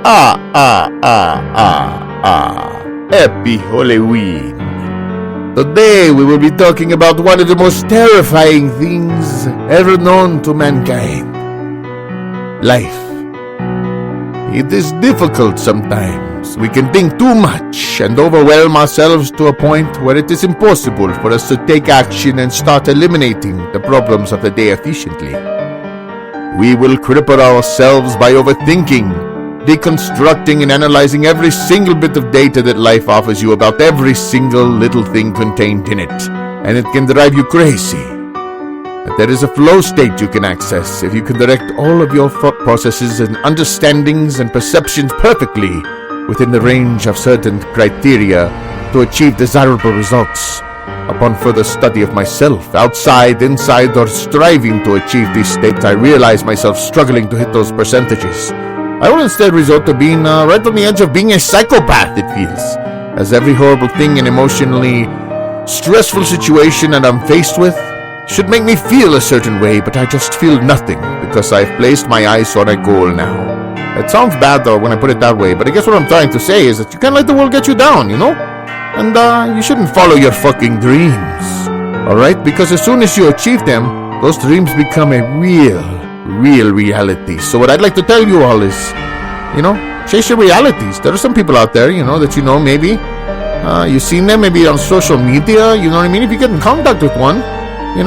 Happy Halloween. Today we will be talking about one of the most terrifying things ever known to mankind. Life. It is difficult sometimes. We can think too much and overwhelm ourselves to a point where it is impossible for us to take action and start eliminating the problems of the day efficiently. We will cripple ourselves by overthinking, deconstructing and analyzing every single bit of data that life offers you about every single little thing contained in it, and it can drive you crazy. But there is a flow state you can access if you can direct all of your thought processes and understandings and perceptions perfectly within the range of certain criteria to achieve desirable results. Upon further study of myself, outside, inside, or striving to achieve these states, I realize myself struggling to hit those percentages. I will instead resort to being right on the edge of being a psychopath, it feels, as every horrible thing and emotionally stressful situation that I'm faced with should make me feel a certain way, but I just feel nothing because I've placed my eyes on a goal now. It sounds bad though when I put it that way, but I guess what I'm trying to say is that you can't let the world get you down, you know? And you shouldn't follow your fucking dreams, alright? Because as soon as you achieve them, those dreams become a real reality. So what I'd like to tell you all is, chase your realities. There are some people out there, that maybe. You've seen them maybe on social media, you know what I mean? If you get in contact with one, you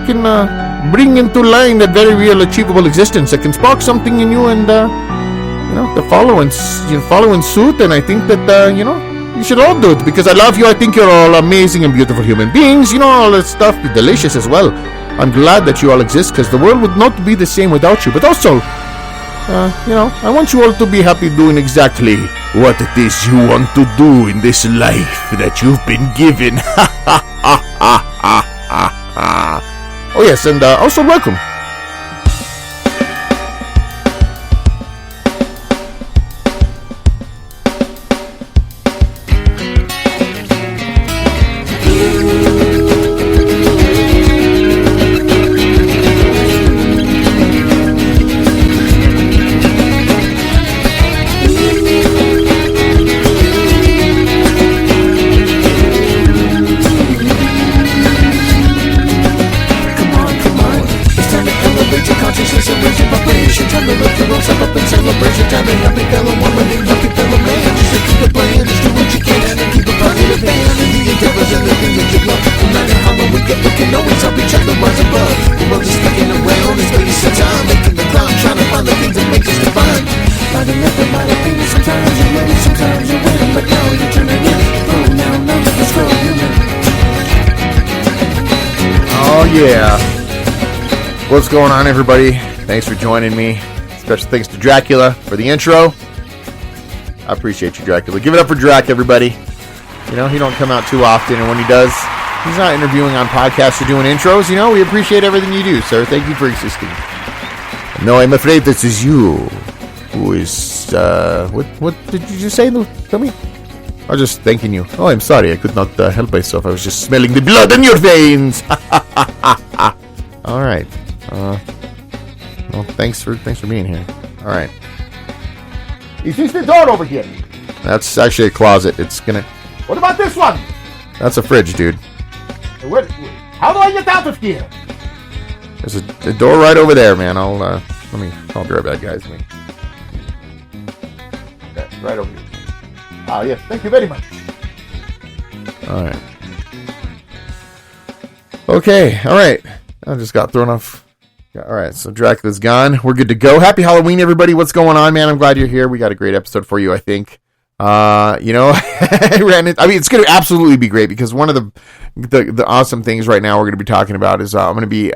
can bring into line that very real achievable existence that can spark something in you and, to follow in suit. And I think that, you should all do it because I love you. I think you're all amazing and beautiful human beings. All that stuff. Delicious as well. I'm glad that you all exist because the world would not be the same without you. But also, I want you all to be happy doing exactly what it is you want to do in this life that you've been given. Oh yes, and also welcome. Yeah. What's going on, everybody? Thanks for joining me. Special thanks to Dracula for the intro. I appreciate you, Dracula. Give it up for Drac, everybody. He don't come out too often, and when he does, he's not interviewing on podcasts or doing intros. We appreciate everything you do, sir. Thank you for existing. No, I'm afraid this is you who is, what did you just say? Tell me. I was just thanking you. Oh, I'm sorry. I could not help myself. I was just smelling the blood in your veins. All right. Well, thanks for being here. All right. Is this the door over here? That's actually a closet. It's gonna. What about this one? That's a fridge, dude. How do I get out of here? There's a door right over there, man. I'll be right back, guys. Okay, right over here. Oh, yes. Thank you very much. All right. Okay. All right. I just got thrown off. All right. So Dracula's gone. We're good to go. Happy Halloween, everybody. What's going on, man? I'm glad you're here. We got a great episode for you, I think. It's going to absolutely be great because one of the awesome things right now we're going to be talking about is I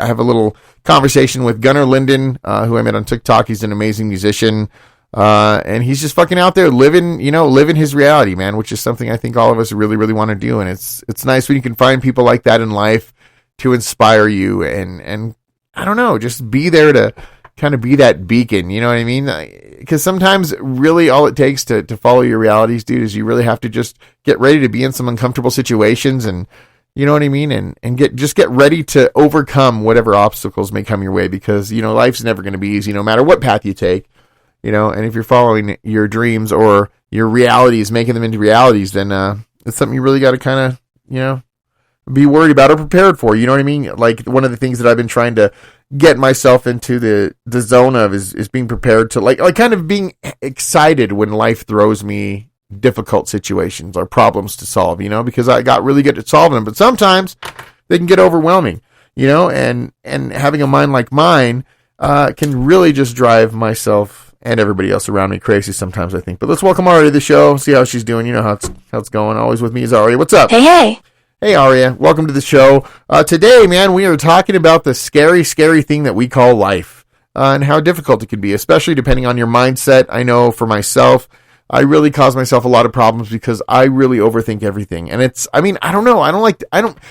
have a little conversation with Gunner Linden, who I met on TikTok. He's an amazing musician. And he's just fucking out there living his reality, man, which is something I think all of us really, really want to do. And it's nice when you can find people like that in life to inspire you and I don't know, just be there to kind of be that beacon, you know what I mean? Because sometimes really all it takes to follow your realities, dude, is you really have to just get ready to be in some uncomfortable situations and, you know what I mean? And get ready to overcome whatever obstacles may come your way because, life's never going to be easy no matter what path you take. and if you're following your dreams or your realities, making them into realities, then it's something you really got to kind of, be worried about or prepared for. You know what I mean? Like, one of the things that I've been trying to get myself into the zone of is being prepared to like kind of being excited when life throws me difficult situations or problems to solve, because I got really good at solving them, but sometimes they can get overwhelming, and having a mind like mine can really just drive myself and everybody else around me crazy sometimes, I think. But let's welcome Aria to the show, see how she's doing. You know how it's going. Always with me is Aria. What's up? Hey. Hey, Aria. Welcome to the show. Today, man, we are talking about the scary, scary thing that we call life and how difficult it can be, especially depending on your mindset. I know for myself, I really cause myself a lot of problems because I really overthink everything. And I don't know.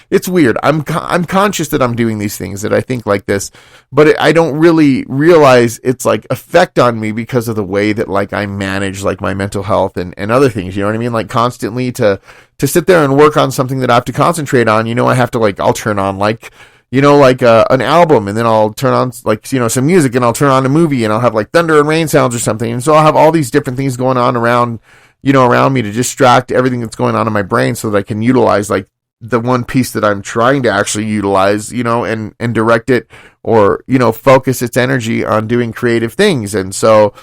It's weird. I'm conscious that I'm doing these things, that I think like this, but I don't really realize it's like effect on me because of the way that like I manage like my mental health and other things, you know what I mean? Like constantly to sit there and work on something that I have to concentrate on, I have to I'll turn on an album, and then I'll turn on some music, and I'll turn on a movie, and I'll have like thunder and rain sounds or something. And so I'll have all these different things going on around me to distract everything that's going on in my brain so that I can utilize like the one piece that I'm trying to actually utilize, and direct it or, focus its energy on doing creative things. And so,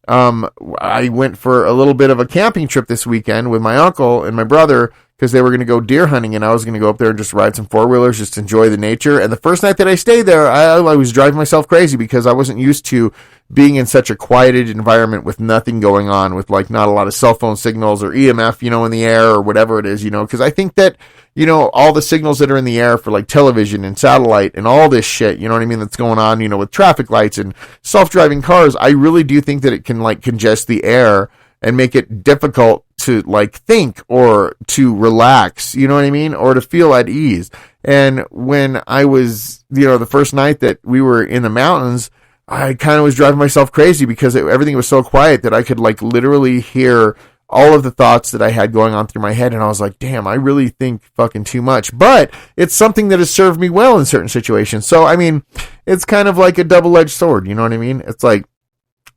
I went for a little bit of a camping trip this weekend with my uncle and my brother, because they were going to go deer hunting, and I was going to go up there and just ride some four-wheelers, just enjoy the nature. And the first night that I stayed there, I was driving myself crazy because I wasn't used to being in such a quieted environment with nothing going on, with like not a lot of cell phone signals or EMF, in the air or whatever it is, because I think that, all the signals that are in the air for like television and satellite and all this shit, that's going on, with traffic lights and self-driving cars, I really do think that it can like congest the air and make it difficult to like think or to relax, or to feel at ease. And when I was, the first night that we were in the mountains, I kind of was driving myself crazy because everything was so quiet that I could like literally hear all of the thoughts that I had going on through my head. And I was like, damn, I really think fucking too much, but it's something that has served me well in certain situations. So, I mean, it's kind of like a double-edged sword. You know what I mean? It's like,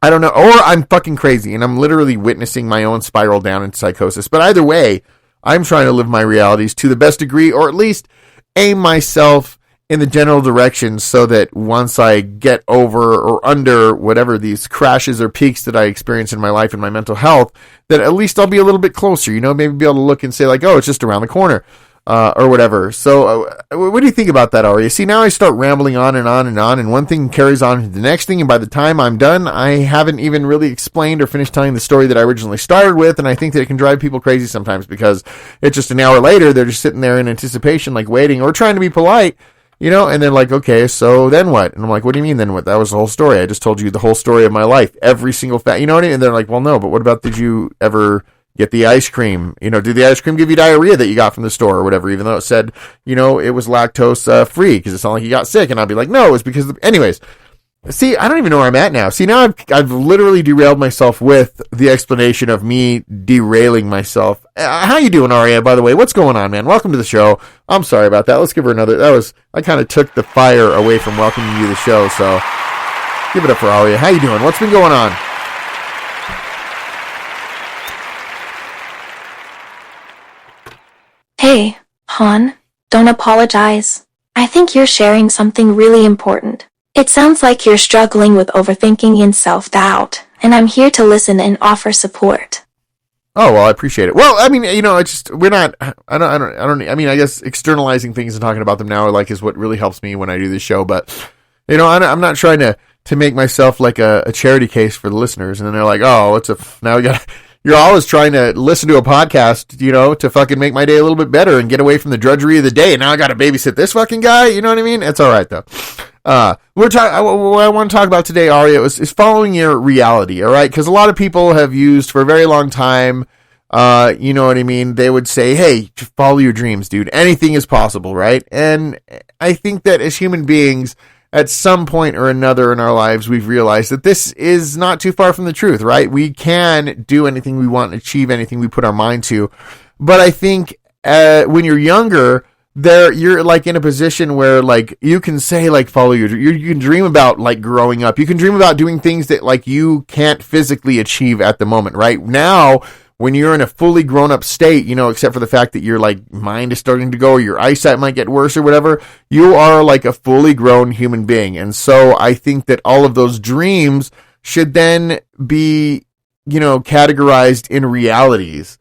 I don't know, or I'm fucking crazy and I'm literally witnessing my own spiral down into psychosis. But either way, I'm trying to live my realities to the best degree, or at least aim myself in the general direction so that once I get over or under whatever these crashes or peaks that I experience in my life and my mental health, that at least I'll be a little bit closer, maybe be able to look and say like, oh, it's just around the corner. Or whatever. So, what do you think about that, Aria? See, now I start rambling on and on and on, and one thing carries on to the next thing, and by the time I'm done, I haven't even really explained or finished telling the story that I originally started with, and I think that it can drive people crazy sometimes because it's just an hour later, they're just sitting there in anticipation, like waiting, or trying to be polite, and they're like, okay, so then what? And I'm like, what do you mean then what? That was the whole story. I just told you the whole story of my life, every single fact, what I mean? And they're like, well, no, but what about, did you ever get the ice cream? Did the ice cream give you diarrhea that you got from the store or whatever, even though it said, it was lactose free, because it's not like you got sick? And I'd be like, no, it was because anyways. See, I don't even know where I'm at now. See, now I've literally derailed myself with the explanation of me derailing myself. How you doing, Aria, by the way? What's going on, man? Welcome to the show. I'm sorry about that. Let's give her another. I kind of took the fire away from welcoming you to the show, so give it up for Aria. How you doing? What's been going on? Hey, hon, don't apologize. I think you're sharing something really important. It sounds like you're struggling with overthinking and self-doubt, and I'm here to listen and offer support. Oh, well, I appreciate it. Well, I mean, I guess externalizing things and talking about them now is what really helps me when I do this show, but, I'm not trying to make myself like a charity case for the listeners, and then they're like, oh, now we got you're always trying to listen to a podcast, to fucking make my day a little bit better and get away from the drudgery of the day. And now I got to babysit this fucking guy. You know what I mean? It's all right though. What I want to talk about today, Aria, is following your reality. All right. Cause a lot of people have used for a very long time, you know what I mean? They would say, hey, just follow your dreams, dude. Anything is possible. Right. And I think that as human beings, at some point or another in our lives, we've realized that this is not too far from the truth, right? We can do anything we want and achieve anything we put our mind to. But I think when you're younger, you're like in a position where like you can say like follow you can dream about like growing up. You can dream about doing things that like you can't physically achieve at the moment. Right now, when you're in a fully grown up state, you know, except for the fact that your like mind is starting to go, or your eyesight might get worse or whatever, you are like a fully grown human being. And so I think that all of those dreams should then be, you know, categorized in realities.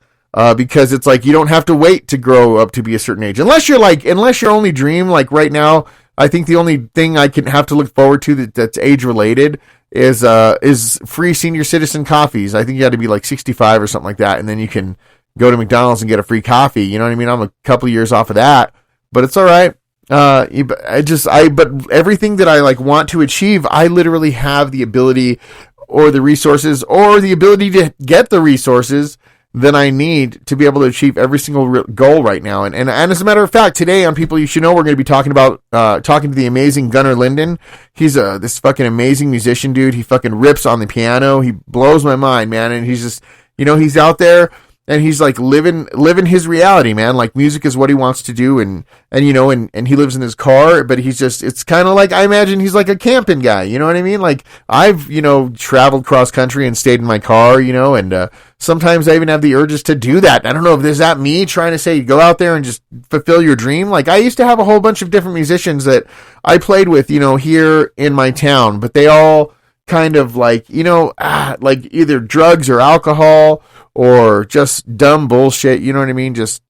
Because it's like you don't have to wait to grow up to be a certain age. Unless your only dream, like right now, I think the only thing I can have to look forward to that's age related is free senior citizen coffees. I think you got to be like 65 or something like that, and then you can go to McDonald's and get a free coffee. You know what I mean? I'm a couple years off of that, but it's all right. But everything that I like want to achieve, I literally have the ability or the resources or the ability to get the resources that I need to be able to achieve every single goal right now. And as a matter of fact, today on People You Should Know, we're going to be talking to the amazing Gunner Linden. He's this fucking amazing musician, dude. He fucking rips on the piano. He blows my mind, man. And he's just, you know, he's out there and he's like living his reality, man. Like music is what he wants to do. And you know, and he lives in his car, but he's just, it's kind of like, I imagine he's like a camping guy. You know what I mean? Like I've, you know, traveled cross country and stayed in my car, you know, and, sometimes I even have the urges to do that. I don't know if is that me trying to say, go out there and just fulfill your dream. Like I used to have a whole bunch of different musicians that I played with, you know, here in my town, but they all kind of like, you know, like either drugs or alcohol or just dumb bullshit. You know what I mean? Just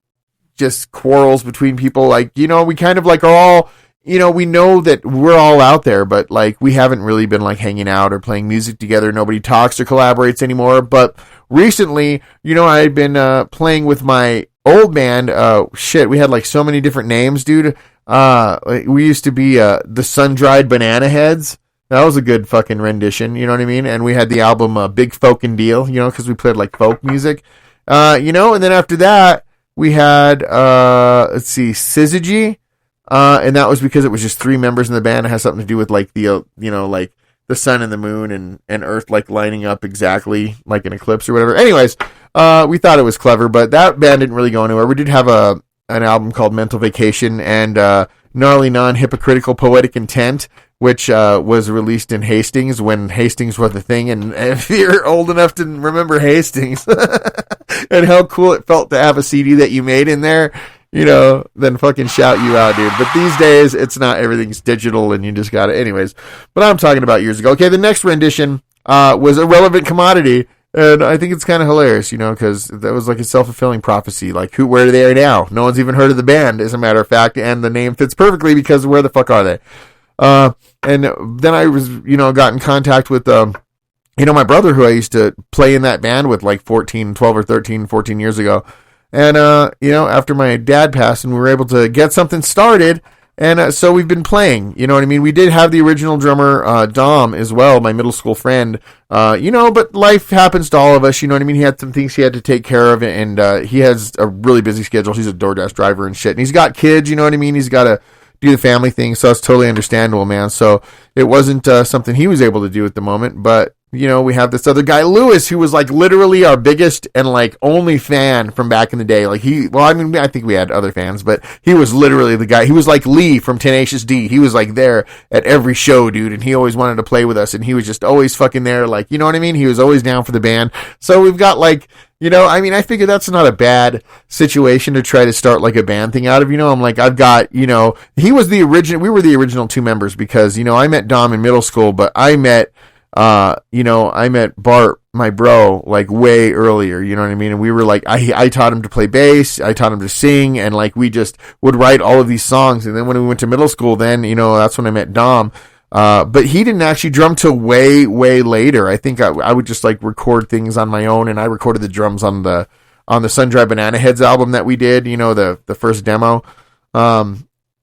quarrels between people. Like, you know, we kind of like are all, you know, we know that we're all out there, but like we haven't really been like hanging out or playing music together. Nobody talks or collaborates anymore. But recently, you know, I had been playing with my old band. We had like so many different names, dude. We used to be the Sun-Dried Banana Heads. That was a good fucking rendition, you know what I mean? And we had the album Big Folkin' Deal, you know, because we played like folk music. You know, and then after that, we had, Syzygy. And that was because it was just 3 members in the band. It has something to do with like the, you know, like the sun and the moon and Earth like lining up exactly like an eclipse or whatever. Anyways, we thought it was clever, but that band didn't really go anywhere. We did have an album called Mental Vacation and Gnarly Non-Hypocritical Poetic Intent, which was released in Hastings when Hastings was the thing. And if you're old enough to remember Hastings and how cool it felt to have a CD that you made in there, you know, then fucking shout you out, dude. But these days, it's not, everything's digital and you just got it. Anyways, but I'm talking about years ago. Okay, the next rendition was Irrelevant Commodity. And I think it's kind of hilarious, you know, because that was like a self-fulfilling prophecy. Like, where are they now? No one's even heard of the band, as a matter of fact. And the name fits perfectly because where the fuck are they? And then I was, you know, got in contact with, you know, my brother who I used to play in that band with like 12 or 13, 14 years ago. And, you know, after my dad passed and we were able to get something started. And so we've been playing, you know what I mean? We did have the original drummer, Dom, as well, my middle school friend, you know, but life happens to all of us, you know what I mean? He had some things he had to take care of, and he has a really busy schedule. He's a DoorDash driver and shit, and he's got kids, you know what I mean? He's got to do the family thing, so it's totally understandable, man. So it wasn't something he was able to do at the moment, but you know, we have this other guy, Lewis, who was like literally our biggest and like only fan from back in the day. Like I think we had other fans, but he was literally the guy. He was like Lee from Tenacious D. He was like there at every show, dude. And he always wanted to play with us. And he was just always fucking there. Like, you know what I mean? He was always down for the band. So we've got like, you know, I mean, I figure that's not a bad situation to try to start like a band thing out of, you know. I'm like, I've got, you know, we were the original 2 members because, you know, I met Dom in middle school, but I met Bart, my bro, like way earlier, you know what I mean? And we were like, I taught him to play bass, I taught him to sing, and like we just would write all of these songs. And then when we went to middle school, then, you know, that's when I met Dom. But he didn't actually drum till way, way later. I think I would just like record things on my own, and I recorded the drums on the Sun-Dried Banana Heads album that we did, you know, the first demo.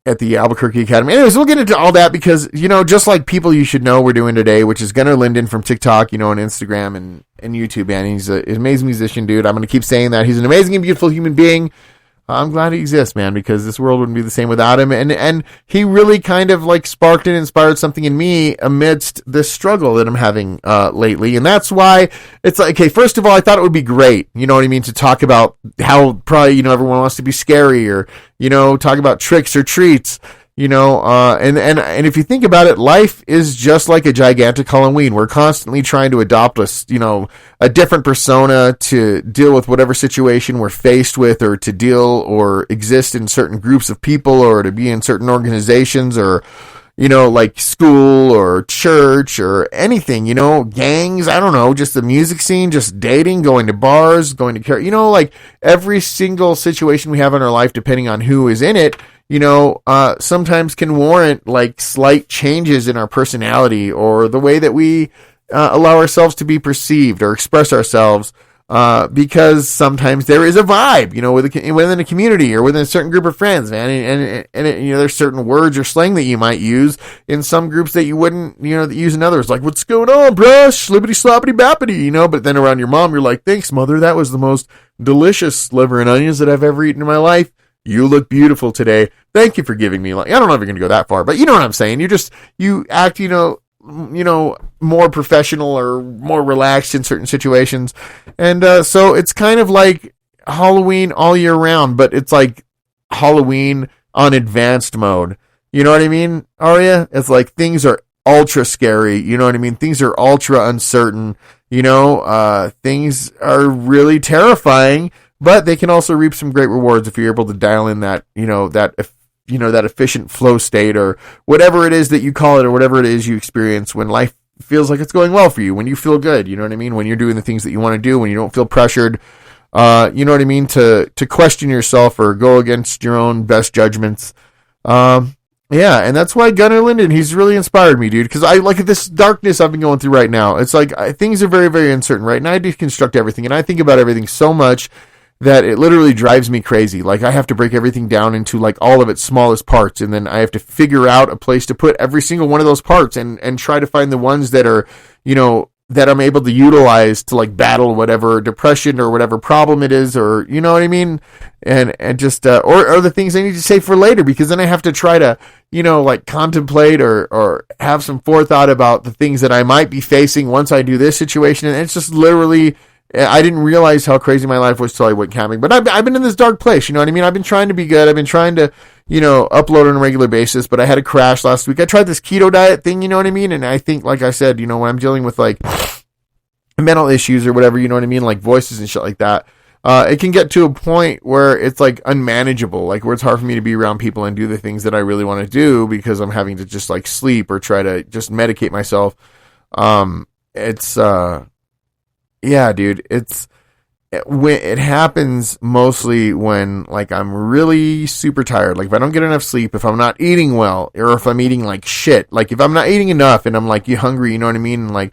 At the Albuquerque Academy. Anyways, we'll get into all that because, you know, just like People You Should Know we're doing today, which is Gunner Linden from TikTok, you know, and Instagram and YouTube, man. He's an amazing musician, dude. I'm going to keep saying that. He's an amazing and beautiful human being. I'm glad he exists, man, because this world wouldn't be the same without him. And he really kind of like sparked and inspired something in me amidst this struggle that I'm having lately. And that's why it's like, okay, first of all, I thought it would be great, you know what I mean, to talk about how probably, you know, everyone wants to be scary, or, you know, talk about tricks or treats. You know, and if you think about it, life is just like a gigantic Halloween. We're constantly trying to adopt a different persona to deal with whatever situation we're faced with, or to deal or exist in certain groups of people, or to be in certain organizations, or, you know, like school or church or anything, you know, gangs, I don't know, just the music scene, just dating, going to bars, going to, you know, like every single situation we have in our life, depending on who is in it, you know, sometimes can warrant like slight changes in our personality, or the way that we allow ourselves to be perceived or express ourselves, because sometimes there is a vibe, you know, within a community or within a certain group of friends, man, and you know, there's certain words or slang that you might use in some groups that you wouldn't, you know, use in others, like, what's going on, bruh, slippity sloppity bappity, you know, but then around your mom, you're like, thanks, mother, that was the most delicious liver and onions that I've ever eaten in my life. You look beautiful today. Thank you for giving me, like, I don't know if you're going to go that far, but you know what I'm saying. You act, you know, more professional or more relaxed in certain situations. And, so it's kind of like Halloween all year round, but it's like Halloween on advanced mode. You know what I mean, Aria? It's like things are ultra scary. You know what I mean? Things are ultra uncertain. You know, things are really terrifying. But they can also reap some great rewards if you're able to dial in that, that efficient flow state, or whatever it is that you call it, or whatever it is you experience when life feels like it's going well for you, when you feel good, you know what I mean? When you're doing the things that you want to do, when you don't feel pressured, you know what I mean? To question yourself or go against your own best judgments. Yeah, and that's why Gunner Linden, he's really inspired me, dude, because I like this darkness I've been going through right now. It's like things are very, very uncertain right now. I deconstruct everything, and I think about everything so much that it literally drives me crazy. Like, I have to break everything down into like all of its smallest parts, and then I have to figure out a place to put every single one of those parts, and try to find the ones that are, you know, that I'm able to utilize to like battle whatever depression or whatever problem it is, or, you know what I mean? And just, or the things I need to save for later, because then I have to try to, you know, like contemplate or have some forethought about the things that I might be facing once I do this situation. And it's just literally, I didn't realize how crazy my life was till I went camping. But I've been in this dark place, you know what I mean? I've been trying to be good. I've been trying to, you know, upload on a regular basis, but I had a crash last week. I tried this keto diet thing, you know what I mean? And I think, like I said, you know, when I'm dealing with like mental issues or whatever, you know what I mean? Like voices and shit like that, it can get to a point where it's like unmanageable, like where it's hard for me to be around people and do the things that I really want to do, because I'm having to just like sleep or try to just medicate myself. Yeah, dude, it happens mostly when like I'm really super tired. Like if I don't get enough sleep, if I'm not eating well, or if I'm eating like shit, like if I'm not eating enough and I'm like, you hungry, you know what I mean? And like,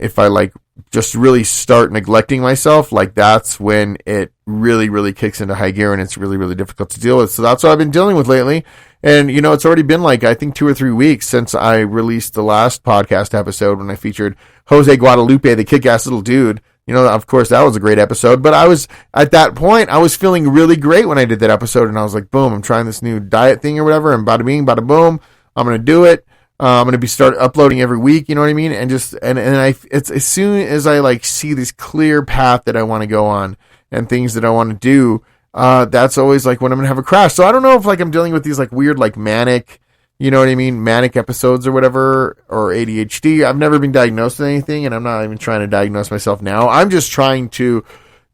if I like just really start neglecting myself, like that's when it really, really kicks into high gear, and it's really, really difficult to deal with. So that's what I've been dealing with lately. And, you know, it's already been like, I think 2 or 3 weeks since I released the last podcast episode when I featured Jose Guadalupe, the kick-ass little dude. You know, of course, that was a great episode. But I was, at that point, I was feeling really great when I did that episode. And I was like, boom, I'm trying this new diet thing or whatever. And bada bing, bada boom, I'm going to do it. I'm going to start uploading every week, you know what I mean? And just, it's as soon as I like see this clear path that I want to go on and things that I want to do, that's always like when I'm going to have a crash. So I don't know if like I'm dealing with these like weird, like manic, you know what I mean? Manic episodes or whatever, or ADHD. I've never been diagnosed with anything, and I'm not even trying to diagnose myself now. I'm just trying to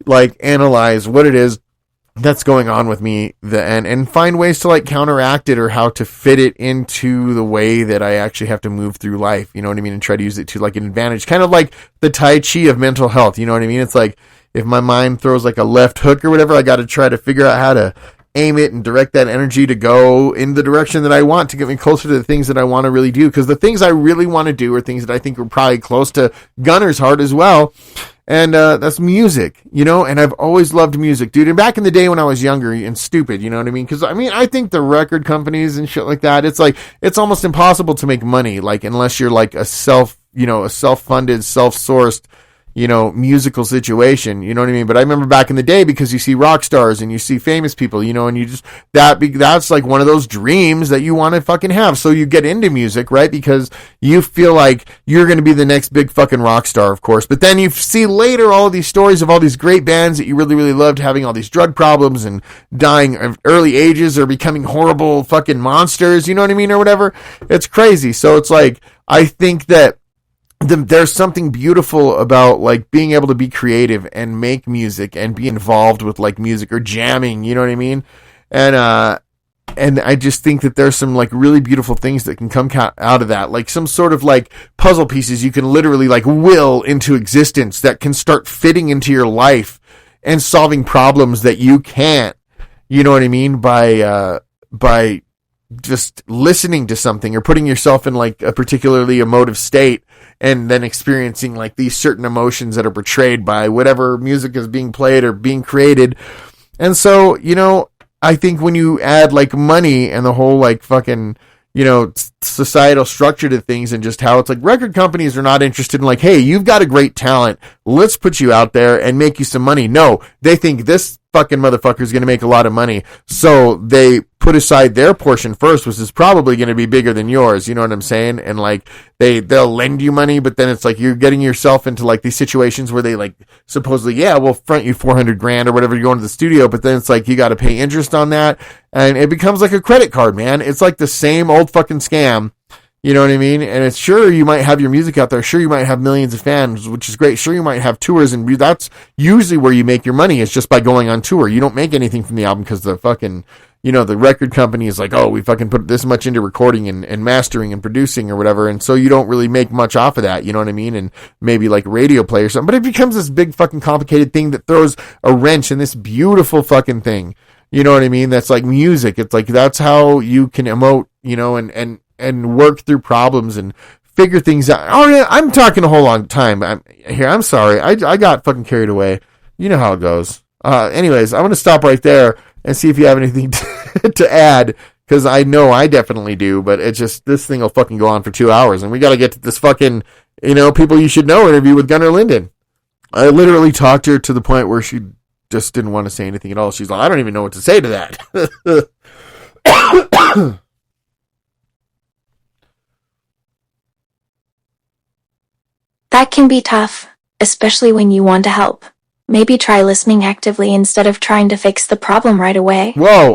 like analyze what it is that's going on with me, and find ways to like counteract it, or how to fit it into the way that I actually have to move through life, you know what I mean, and try to use it to like an advantage, kind of like the Tai Chi of mental health, you know what I mean? It's like if my mind throws like a left hook or whatever, I got to try to figure out how to aim it and direct that energy to go in the direction that I want, to get me closer to the things that I want to really do. Because the things I really want to do are things that I think are probably close to Gunner's heart as well. And that's music, you know, and I've always loved music, dude. And back in the day when I was younger and stupid, you know what I mean? Because, I mean, I think the record companies and shit like that, it's like, it's almost impossible to make money, like, unless you're like a self-funded, self-sourced, musical situation, you know what I mean? But I remember back in the day, because you see rock stars and you see famous people, and you just, that's like one of those dreams that you want to fucking have. So you get into music, right? Because you feel like you're going to be the next big fucking rock star, of course. But then you see later all of these stories of all these great bands that you really, really loved having all these drug problems and dying of early ages or becoming horrible fucking monsters, you know what I mean? Or whatever. It's crazy. So it's like, I think that there's something beautiful about like being able to be creative and make music and be involved with like music or jamming, you know what I mean? And I just think that there's some like really beautiful things that can come out of that, like some sort of like puzzle pieces you can literally like will into existence that can start fitting into your life and solving problems that you can't, you know what I mean? By just listening to something or putting yourself in like a particularly emotive state and then experiencing like these certain emotions that are portrayed by whatever music is being played or being created. And so, I think when you add like money and the whole like fucking, societal structure to things and just how it's like record companies are not interested in like, hey, you've got a great talent. Let's put you out there and make you some money. No, they think this fucking motherfucker is going to make a lot of money. So they put aside their portion first, which is probably going to be bigger than yours. You know what I'm saying? And like they'll lend you money, but then it's like you're getting yourself into like these situations where they like supposedly, yeah, we'll front you $400,000 or whatever, you're going to the studio, but then it's like you got to pay interest on that. And it becomes like a credit card, man. It's like the same old fucking scam. You know what I mean? And it's sure you might have your music out there. Sure, you might have millions of fans, which is great. Sure, you might have tours, and that's usually where you make your money, is just by going on tour. You don't make anything from the album because the fucking, the record company is like, oh, we fucking put this much into recording and mastering and producing or whatever. And so you don't really make much off of that. You know what I mean? And maybe like radio play or something. But it becomes this big fucking complicated thing that throws a wrench in this beautiful fucking thing. You know what I mean? That's like music. It's like, that's how you can emote, and work through problems and figure things out. Oh, yeah, I'm talking a whole long time. I'm sorry. I got fucking carried away. You know how it goes. Anyways, I'm going to stop right there and see if you have anything to add, because I know I definitely do, but it's just, this thing will fucking go on for 2 hours, and we got to get to this fucking, people you should know interview with Gunner Linden. I literally talked to her to the point where she just didn't want to say anything at all. She's like, I don't even know what to say to that. That can be tough, especially when you want to help. Maybe try listening actively instead of trying to fix the problem right away. Whoa,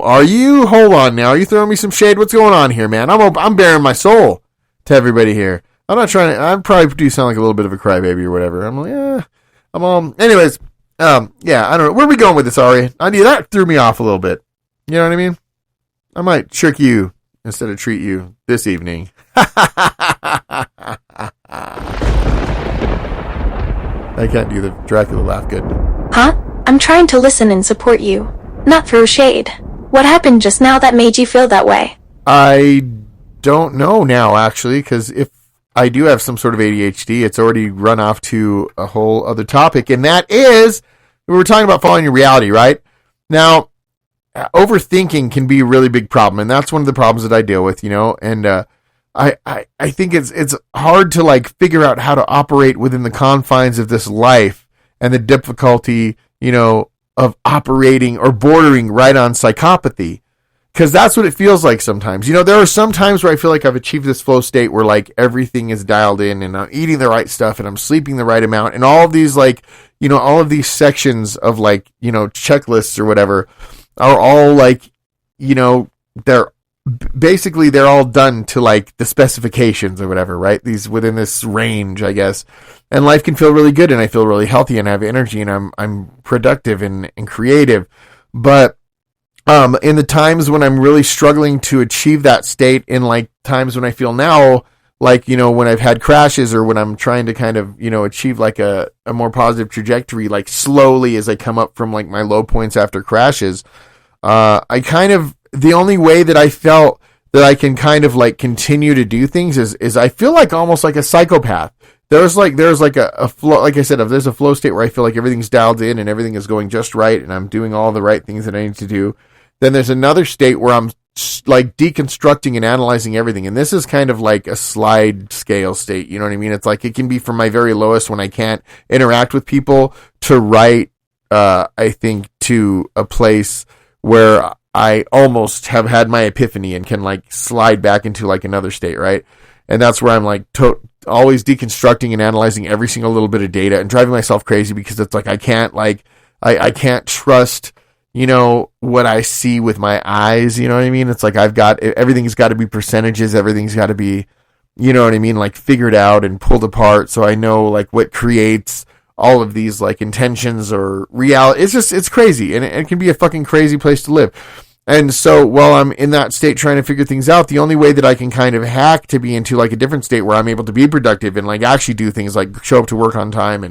hold on now. Are you throwing me some shade? What's going on here, man? I'm bearing my soul to everybody here. I'm not trying to, I probably do sound like a little bit of a crybaby or whatever. I'm like, anyways, I don't know. Where are we going with this, Aria? That threw me off a little bit. You know what I mean? I might trick you instead of treat you this evening. I can't do the Dracula laugh good. Huh? I'm trying to listen and support you, not throw shade. What happened just now that made you feel that way? I don't know now, actually, because if I do have some sort of ADHD, it's already run off to a whole other topic, and that is, we were talking about following your reality, right? Now, overthinking can be a really big problem, and that's one of the problems that I deal with, and I think it's hard to like figure out how to operate within the confines of this life, and the difficulty, of operating or bordering right on psychopathy. Because that's what it feels like sometimes. There are some times where I feel like I've achieved this flow state where like everything is dialed in and I'm eating the right stuff and I'm sleeping the right amount, and all of these like, all of these sections of like, checklists or whatever are all like, they're all done to like the specifications or whatever, right? These within this range, I guess. And life can feel really good, and I feel really healthy and I have energy and I'm productive and creative. But in the times when I'm really struggling to achieve that state, in like times when I feel now, like, when I've had crashes or when I'm trying to kind of, achieve like a more positive trajectory, like slowly as I come up from like my low points after crashes, the only way that I felt that I can kind of like continue to do things is I feel like almost like a psychopath. There's like a flow, like I said, if there's a flow state where I feel like everything's dialed in and everything is going just right and I'm doing all the right things that I need to do, then there's another state where I'm like deconstructing and analyzing everything. And this is kind of like a slide scale state. You know what I mean? It's like, it can be from my very lowest when I can't interact with people to right, I think, to a place where I almost have had my epiphany and can like slide back into like another state, right? And that's where I'm like always deconstructing and analyzing every single little bit of data and driving myself crazy, because it's like I can't I can't trust, you know, what I see with my eyes. You know what I mean? It's like everything's got to be percentages, everything's got to be, you know what I mean, like figured out and pulled apart, so I know like what creates all of these like intentions or reality. It's crazy, and it can be a fucking crazy place to live. And so while I'm in that state trying to figure things out, the only way that I can kind of hack to be into like a different state where I'm able to be productive and like actually do things like show up to work on time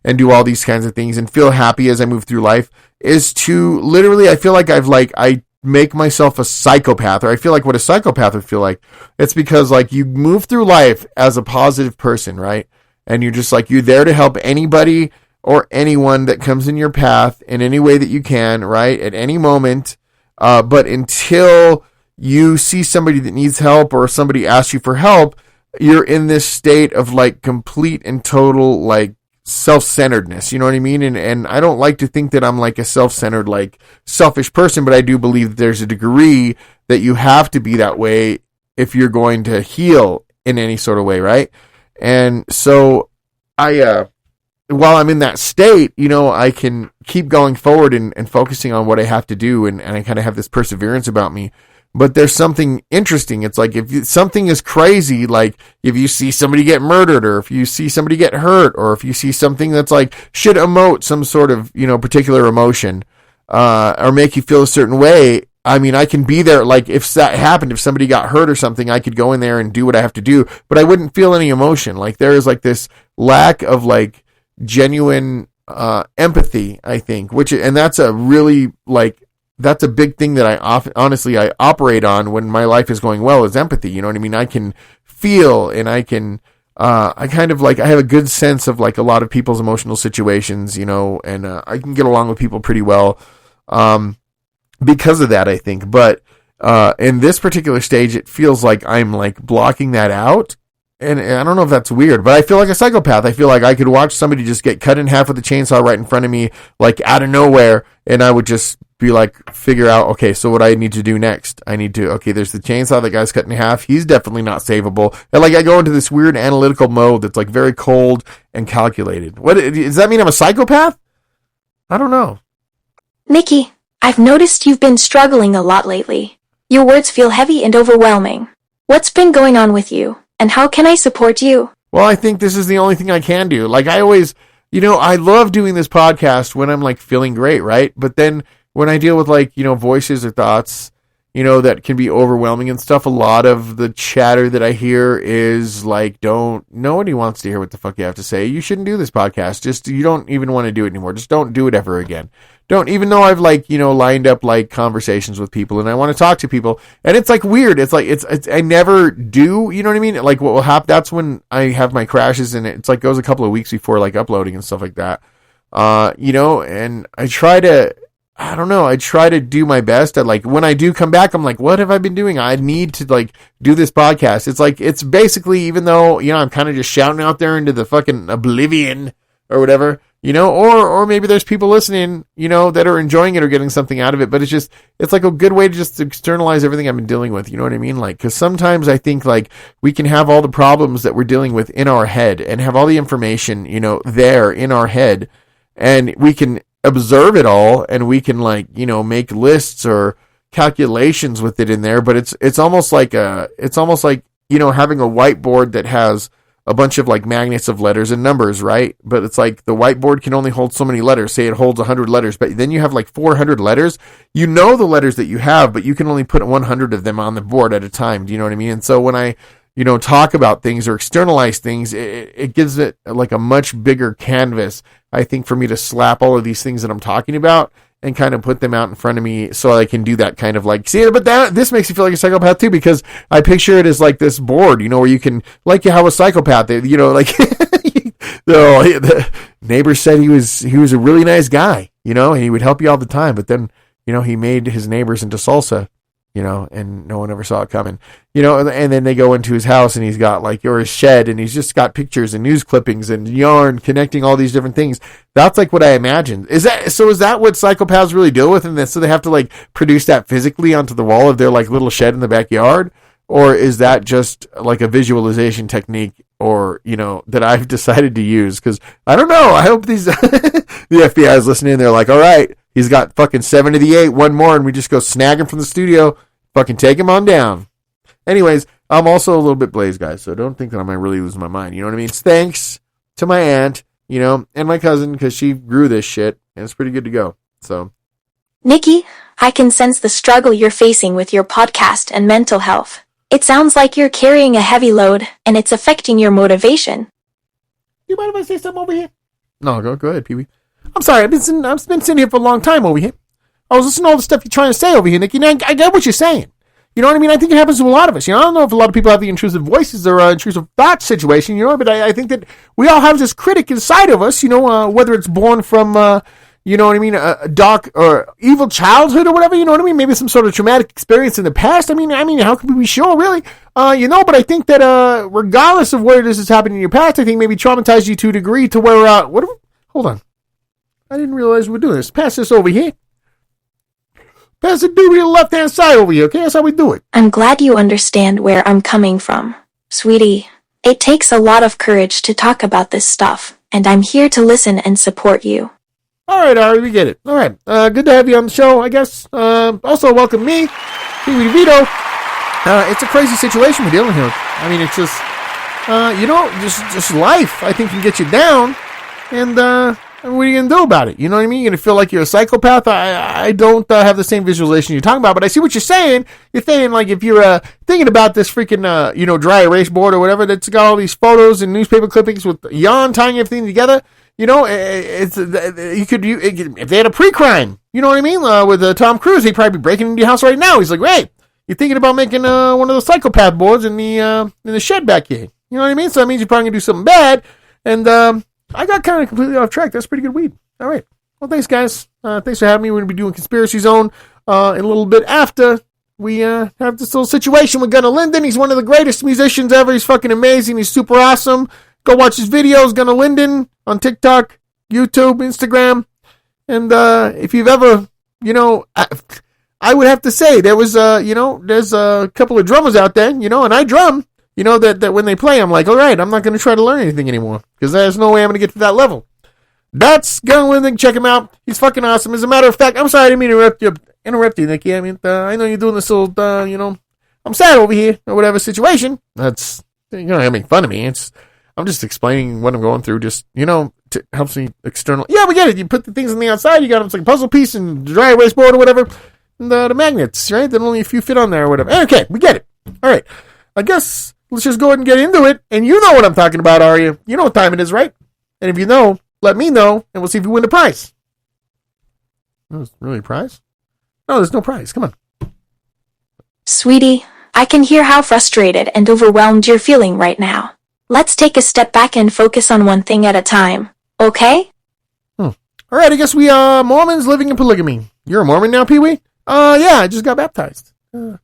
and do all these kinds of things and feel happy as I move through life is to literally, I feel like I make myself a psychopath, or I feel like what a psychopath would feel like. It's because like you move through life as a positive person, right? And you're just like, you're there to help anybody or anyone that comes in your path in any way that you can, right? At any moment. But until you see somebody that needs help or somebody asks you for help, you're in this state of like complete and total like self-centeredness. You know what I mean? And I don't like to think that I'm like a self-centered, like selfish person, but I do believe that there's a degree that you have to be that way if you're going to heal in any sort of way, right? And so while I'm in that state, you know, I can keep going forward and focusing on what I have to do. And I kind of have this perseverance about me. But there's something interesting. It's like if something is crazy, like if you see somebody get murdered, or if you see somebody get hurt, or if you see something that's like should emote some sort of, you know, particular emotion, or make you feel a certain way. I mean, I can be there. Like if that happened, if somebody got hurt or something, I could go in there and do what I have to do, but I wouldn't feel any emotion. Like there is like this lack of like genuine empathy, I think, and that's a really like, that's a big thing that I operate on when my life is going well, is empathy. You know what I mean? I can feel, and I can, I kind of like, I have a good sense of like a lot of people's emotional situations, you know, and I can get along with people pretty well because of that, I think. But in this particular stage, it feels like I'm like blocking that out. And I don't know if that's weird, but I feel like a psychopath. I feel like I could watch somebody just get cut in half with a chainsaw right in front of me, like out of nowhere, and I would just be like, figure out, okay, so what I need to do next? There's the chainsaw, that guy's cut in half. He's definitely not savable. And like I go into this weird analytical mode that's like very cold and calculated. What does that mean? I'm a psychopath? I don't know. Mickey, I've noticed you've been struggling a lot lately. Your words feel heavy and overwhelming. What's been going on with you? And how can I support you? Well, I think this is the only thing I can do. Like I always, you know, I love doing this podcast when I'm like feeling great, right? But then when I deal with like, you know, voices or thoughts, you know, that can be overwhelming and stuff, a lot of the chatter that I hear is like, nobody wants to hear what the fuck you have to say. You shouldn't do this podcast. You don't even want to do it anymore. Just don't do it ever again. Even though I've like, you know, lined up like conversations with people and I want to talk to people, and it's like weird. It's like, I never do, you know what I mean? Like what will happen, that's when I have my crashes, and it's like goes a couple of weeks before like uploading and stuff like that. You know, and I try to do my best at like, when I do come back, I'm like, what have I been doing? I need to like do this podcast. It's like, it's basically, even though, you know, I'm kind of just shouting out there into the fucking oblivion or whatever, you know, or maybe there's people listening, you know, that are enjoying it or getting something out of it, but it's like a good way to just externalize everything I've been dealing with. You know what I mean? Like, cause sometimes I think like we can have all the problems that we're dealing with in our head and have all the information, you know, there in our head, and we can observe it all, and we can like, you know, make lists or calculations with it in there, but it's almost like, you know, having a whiteboard that has a bunch of like magnets of letters and numbers, right? But it's like the whiteboard can only hold so many letters. Say it holds 100 letters, but then you have like 400 letters. You know the letters that you have, but you can only put 100 of them on the board at a time. Do you know what I mean? And so when I, you know, talk about things or externalize things, it gives it like a much bigger canvas, I think, for me to slap all of these things that I'm talking about and kind of put them out in front of me so I can do that kind of like, see, but this makes you feel like a psychopath too, because I picture it as like this board, you know, where you can, like how a psychopath, you know, like, the neighbor said he was a really nice guy, you know, and he would help you all the time, but then, you know, he made his neighbors into salsa. and no one ever saw it coming, and then they go into his house and he's got or his shed, and he's just got pictures and news clippings and yarn connecting all these different things. That's what I imagined. Is that what psychopaths really deal with? And so they have to produce that physically onto the wall of their little shed in the backyard? Or is that just a visualization technique that I've decided to use? Because I don't know. I hope the FBI is listening. They're like, all right, he's got fucking 7 to the 8, one more, and we just go snag him from the studio, fucking take him on down. Anyways, I'm also a little bit blazed, guys, so don't think that I might really lose my mind. You know what I mean? It's thanks to my aunt, and my cousin, because she grew this shit, and it's pretty good to go. So, Nikki, I can sense the struggle you're facing with your podcast and mental health. It sounds like you're carrying a heavy load, and it's affecting your motivation. You mind if I say something over here? No, go ahead, PeeWee. I'm sorry, I've been sitting here for a long time over here. I was listening to all the stuff you're trying to say over here, Nikki, and I get what you're saying. You know what I mean? I think it happens to a lot of us. I don't know if a lot of people have the intrusive voices or intrusive thoughts situation, but I think that we all have this critic inside of us, whether it's born from... a dark or evil childhood or whatever, maybe some sort of traumatic experience in the past. I mean, how can we be sure, really? But I think that, regardless of what it is that's happened in your past, I think maybe traumatized you to a degree to where, hold on. I didn't realize we were doing this. Pass this over here. Pass it to the left-hand side over here, okay? That's how we do it. I'm glad you understand where I'm coming from. Sweetie, it takes a lot of courage to talk about this stuff, and I'm here to listen and support you. All right, Ari, we get it. All right, good to have you on the show, I guess. Also, welcome me, PeeWee DeVito. It's a crazy situation we're dealing with. I mean, it's just, just life, I think, can get you down. And what are you going to do about it? You know what I mean? You're going to feel like you're a psychopath? I don't have the same visualization you're talking about, but I see what you're saying. You're saying, if you're thinking about this freaking, dry erase board or whatever that's got all these photos and newspaper clippings with yarn tying everything together, you could if they had a pre-crime, you know what I mean? With Tom Cruise, he'd probably be breaking into your house right now. He's like, hey, you're thinking about making one of those psychopath boards in the shed back here. You know what I mean? So that means you're probably gonna do something bad. And I got kind of completely off track. That's pretty good weed. All right. Well, thanks, guys. Thanks for having me. We're gonna be doing Conspiracy Zone in a little bit after we have this little situation with Gunner Linden. He's one of the greatest musicians ever. He's fucking amazing. He's super awesome. Go watch his videos, Gunner Linden, on TikTok, YouTube, Instagram. And if you've ever, I would have to say there was, there's a couple of drummers out there, and I drum, that when they play, I'm like, all right, I'm not going to try to learn anything anymore because there's no way I'm going to get to that level. That's Gunner Linden. Check him out. He's fucking awesome. As a matter of fact, I'm sorry I didn't mean to interrupt you, Nikki. I mean, I know you're doing this little, I'm sad over here or whatever situation. That's, you're not making fun of me. I'm just explaining what I'm going through, just, helps me external. Yeah, we get it. You put the things on the outside, you got them, it's like a puzzle piece and dry erase board or whatever. And the magnets, right? Then only a few fit on there or whatever. Okay, we get it. All right. I guess let's just go ahead and get into it. And you know what I'm talking about, Aria. You know what time it is, right? And if you know, let me know, and we'll see if you win the prize. There's really a prize? No, there's no prize. Come on. Sweetie, I can hear how frustrated and overwhelmed you're feeling right now. Let's take a step back and focus on one thing at a time, okay? All right, I guess we are Mormons living in polygamy. You're a Mormon now, PeeWee? Yeah, I just got baptized. And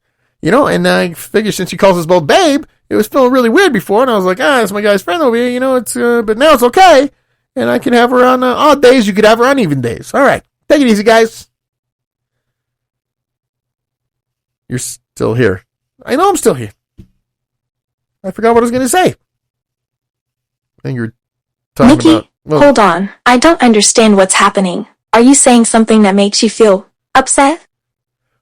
I figured since he calls us both babe, it was feeling really weird before, and I was like, that's my guy's friend over here, but now it's okay, and I can have her on odd days, you could have her on even days. All right, take it easy, guys. You're still here. I know I'm still here. I forgot what I was going to say. I think you're talking Nikki, about... Well, hold on. I don't understand what's happening. Are you saying something that makes you feel upset?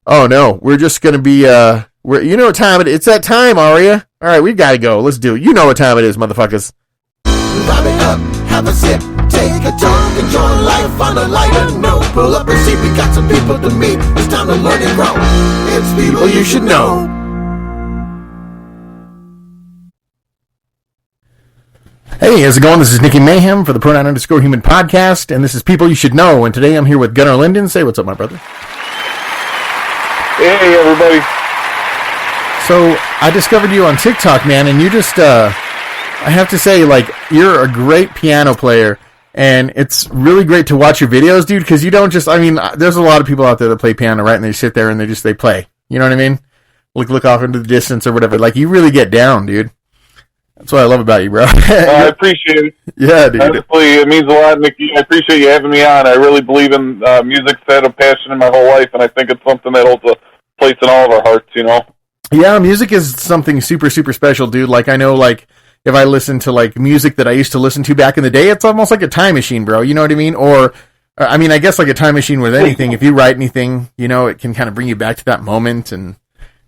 Oh, no. We're just going to be... you know what time it is. It's that time, Aria. All right, we got to go. Let's do it. You know what time it is, motherfuckers. Light it up, have a sip, take a talk, enjoy life on a lighter note. Pull up a seat, we got some people to meet. It's time to learn and grow. It's people you should know. Hey, how's it going? This is Nikki Mayhem for the Pronoun_Human podcast, and this is People You Should Know, and today I'm here with Gunner Linden. Say what's up, my brother. Hey, everybody. So, I discovered you on TikTok, man, and you just, I have to say, you're a great piano player, and it's really great to watch your videos, dude, because you don't just, there's a lot of people out there that play piano, right, and they sit there and they play. You know what I mean? Like look off into the distance or whatever. Like you really get down, dude. That's what I love about you, bro. I appreciate it. Yeah, dude. Honestly, it means a lot, Mickey. I appreciate you having me on. I really believe in music's had a passion in my whole life, and I think it's something that holds a place in all of our hearts, you know? Yeah, music is something super, super special, dude. Like, I know, like, if I listen to, like, music that I used to listen to back in the day, it's almost like a time machine, bro. You know what I mean? Or, I mean, I guess like a time machine with anything. If you write anything, you know, it can kind of bring you back to that moment, and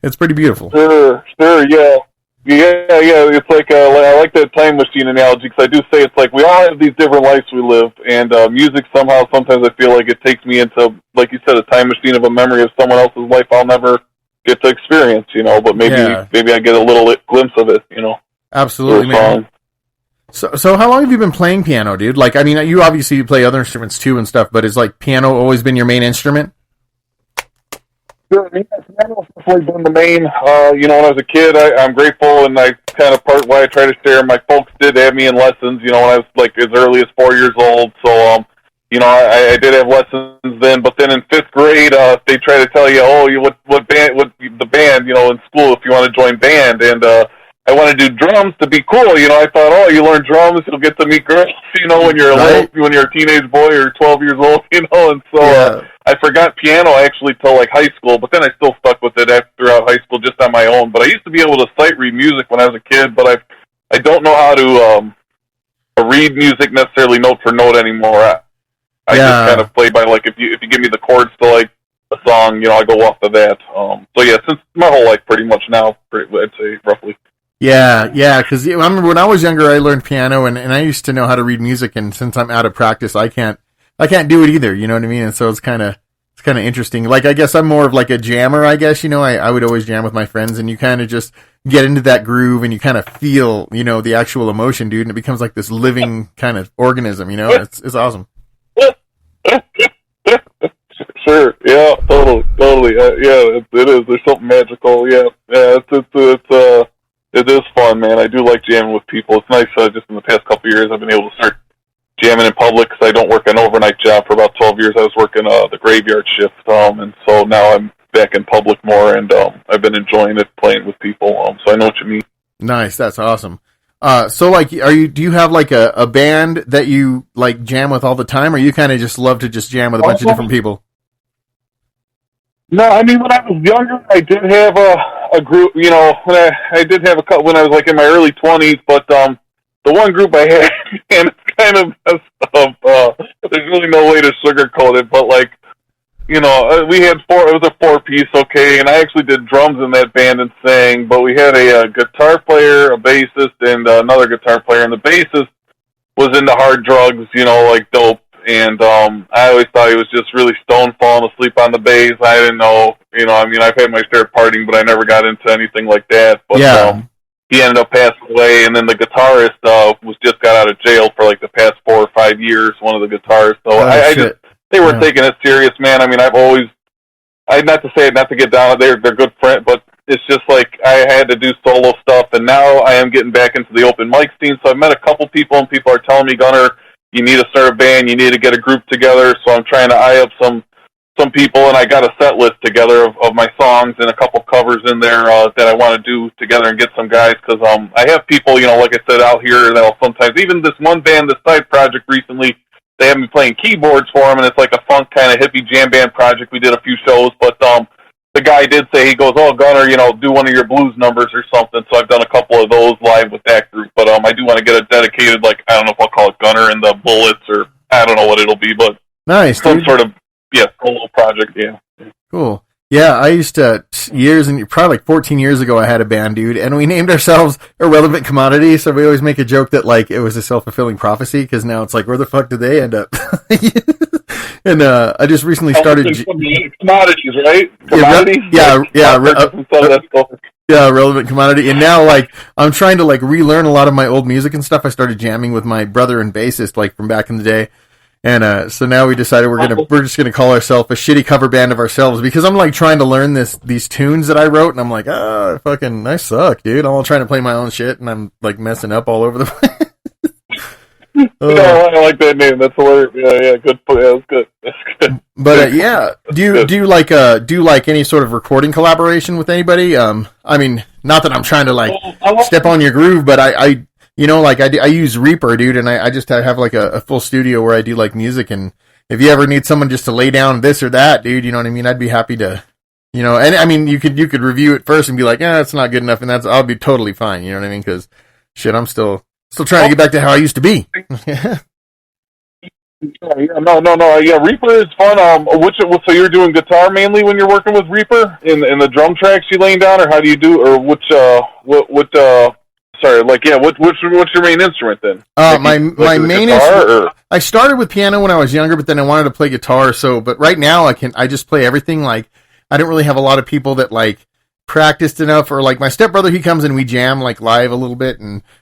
it's pretty beautiful. Sure, yeah. Yeah, it's like, I like that time machine analogy, because I do say it's like we all have these different lives we live, and music somehow, sometimes I feel like it takes me into, like you said, a time machine of a memory of someone else's life I'll never get to experience, you know, but maybe I get a little glimpse of it, you know. Absolutely, man. So how long have you been playing piano, dude? Like, I mean, you obviously play other instruments too and stuff, but is like piano always been your main instrument? Sure, yeah, piano's definitely been the main. You know, when I was a kid, I'm grateful, and I kind of part why I try to share. My folks did have me in lessons, you know, when I was like as early as 4 years old. So, you know, I did have lessons then. But then in fifth grade, they try to tell you, what the band, you know, in school if you want to join band, and I want to do drums to be cool. You know, I thought, you learn drums, you'll get to meet girls. You know, when you're when you're a teenage boy or 12 years old, you know, and so. I forgot piano actually till like high school, but then I still stuck with it throughout high school just on my own. But I used to be able to sight read music when I was a kid, but I don't know how to read music necessarily note for note anymore. I just kind of play by like if you give me the chords to like a song, you know, I go off of that. So yeah, since my whole life pretty much now, I'd say roughly. Yeah, because I remember when I was younger, I learned piano and I used to know how to read music, and since I'm out of practice, I can't do it either, you know what I mean? And so it's kind of interesting. Like, I guess I'm more of like a jammer, I guess, you know, I would always jam with my friends, and you kind of just get into that groove and you kind of feel, you know, the actual emotion, dude, and it becomes like this living kind of organism, you know? It's awesome. Sure, yeah, totally. Yeah, it is. There's something magical, yeah. It is fun, man. I do like jamming with people. It's nice, just in the past couple of years, I've been able to start jamming in public because I don't work an overnight job. For about 12 years I was working the graveyard shift, and so now I'm back in public more, and I've been enjoying it, playing with people, so I know what you mean. Nice, that's awesome. So like, do you have like a band that you like jam with all the time, or you kind of just love to just jam with a bunch of different people? No, I mean, when I was younger, I did have a group, you know, I did have a couple when I was like in my early 20s, but the one group I had, and it's kind of messed up. There's really no way to sugarcoat it, but like, you know, we had it was a 4-piece, okay, and I actually did drums in that band and sang, but we had a guitar player, a bassist, and another guitar player, and the bassist was into hard drugs, you know, like dope, and I always thought he was just really stoned, falling asleep on the bass. I didn't know, you know, I mean, I've had my share of partying, but I never got into anything like that, but he ended up passing away, and then the guitarist just got out of jail for like the past 4 or 5 years, one of the guitarists. So they were taking it serious, man. I mean, not to get down, they're good friends, but it's just like I had to do solo stuff, and now I am getting back into the open mic scene. So I've met a couple people, and people are telling me, Gunner, you need to start a band, you need to get a group together. So I'm trying to eye up some people, and I got a set list together of my songs and a couple covers in there that I want to do together and get some guys, because I have people, you know, like I said, out here that'll sometimes, even this one band, this side project recently, they have me playing keyboards for them, and it's like a funk kind of hippie jam band project. We did a few shows, but the guy did say, he goes, Gunner, you know, do one of your blues numbers or something, so I've done a couple of those live with that group, but I do want to get a dedicated, like, I don't know if I'll call it Gunner and the Bullets, or I don't know what it'll be, but nice, some sort of solo project, yeah. Cool. Yeah, I used to, probably like 14 years ago, I had a band, dude, and we named ourselves Irrelevant Commodity, so we always make a joke that, like, it was a self-fulfilling prophecy, because now it's like, where the fuck did they end up? And I just recently started... Commodities, right? Commodities? Yeah, Relevant Commodity, and now, like, I'm trying to, like, relearn a lot of my old music and stuff. I started jamming with my brother and bassist, like, from back in the day. And so now we decided we're just gonna call ourselves a shitty cover band of ourselves, because I'm like trying to learn these tunes that I wrote, and I'm like, I suck, dude. I'm all trying to play my own shit, and I'm like messing up all over the place. I like that name. That's hilarious. Yeah, good. Yeah, that's good. That's good. But yeah, do you like any sort of recording collaboration with anybody? I mean, not that I'm trying to like step on your groove, but I use Reaper, dude, and I just have like a full studio where I do like music. And if you ever need someone just to lay down this or that, dude, you know what I mean? I'd be happy to, and I mean, you could review it first and be like, it's not good enough, and I'll be totally fine. You know what I mean? Because shit, I'm still trying to get back to how I used to be. No. Yeah, Reaper is fun. So you're doing guitar mainly when you're working with Reaper in the drum tracks you laying down, or how do you do, or what's your main instrument then? My main instrument. I started with piano when I was younger, but then I wanted to play guitar. But right now I just play everything. Like I don't really have a lot of people that like practiced enough, or like my stepbrother, he comes and we jam like live a little bit,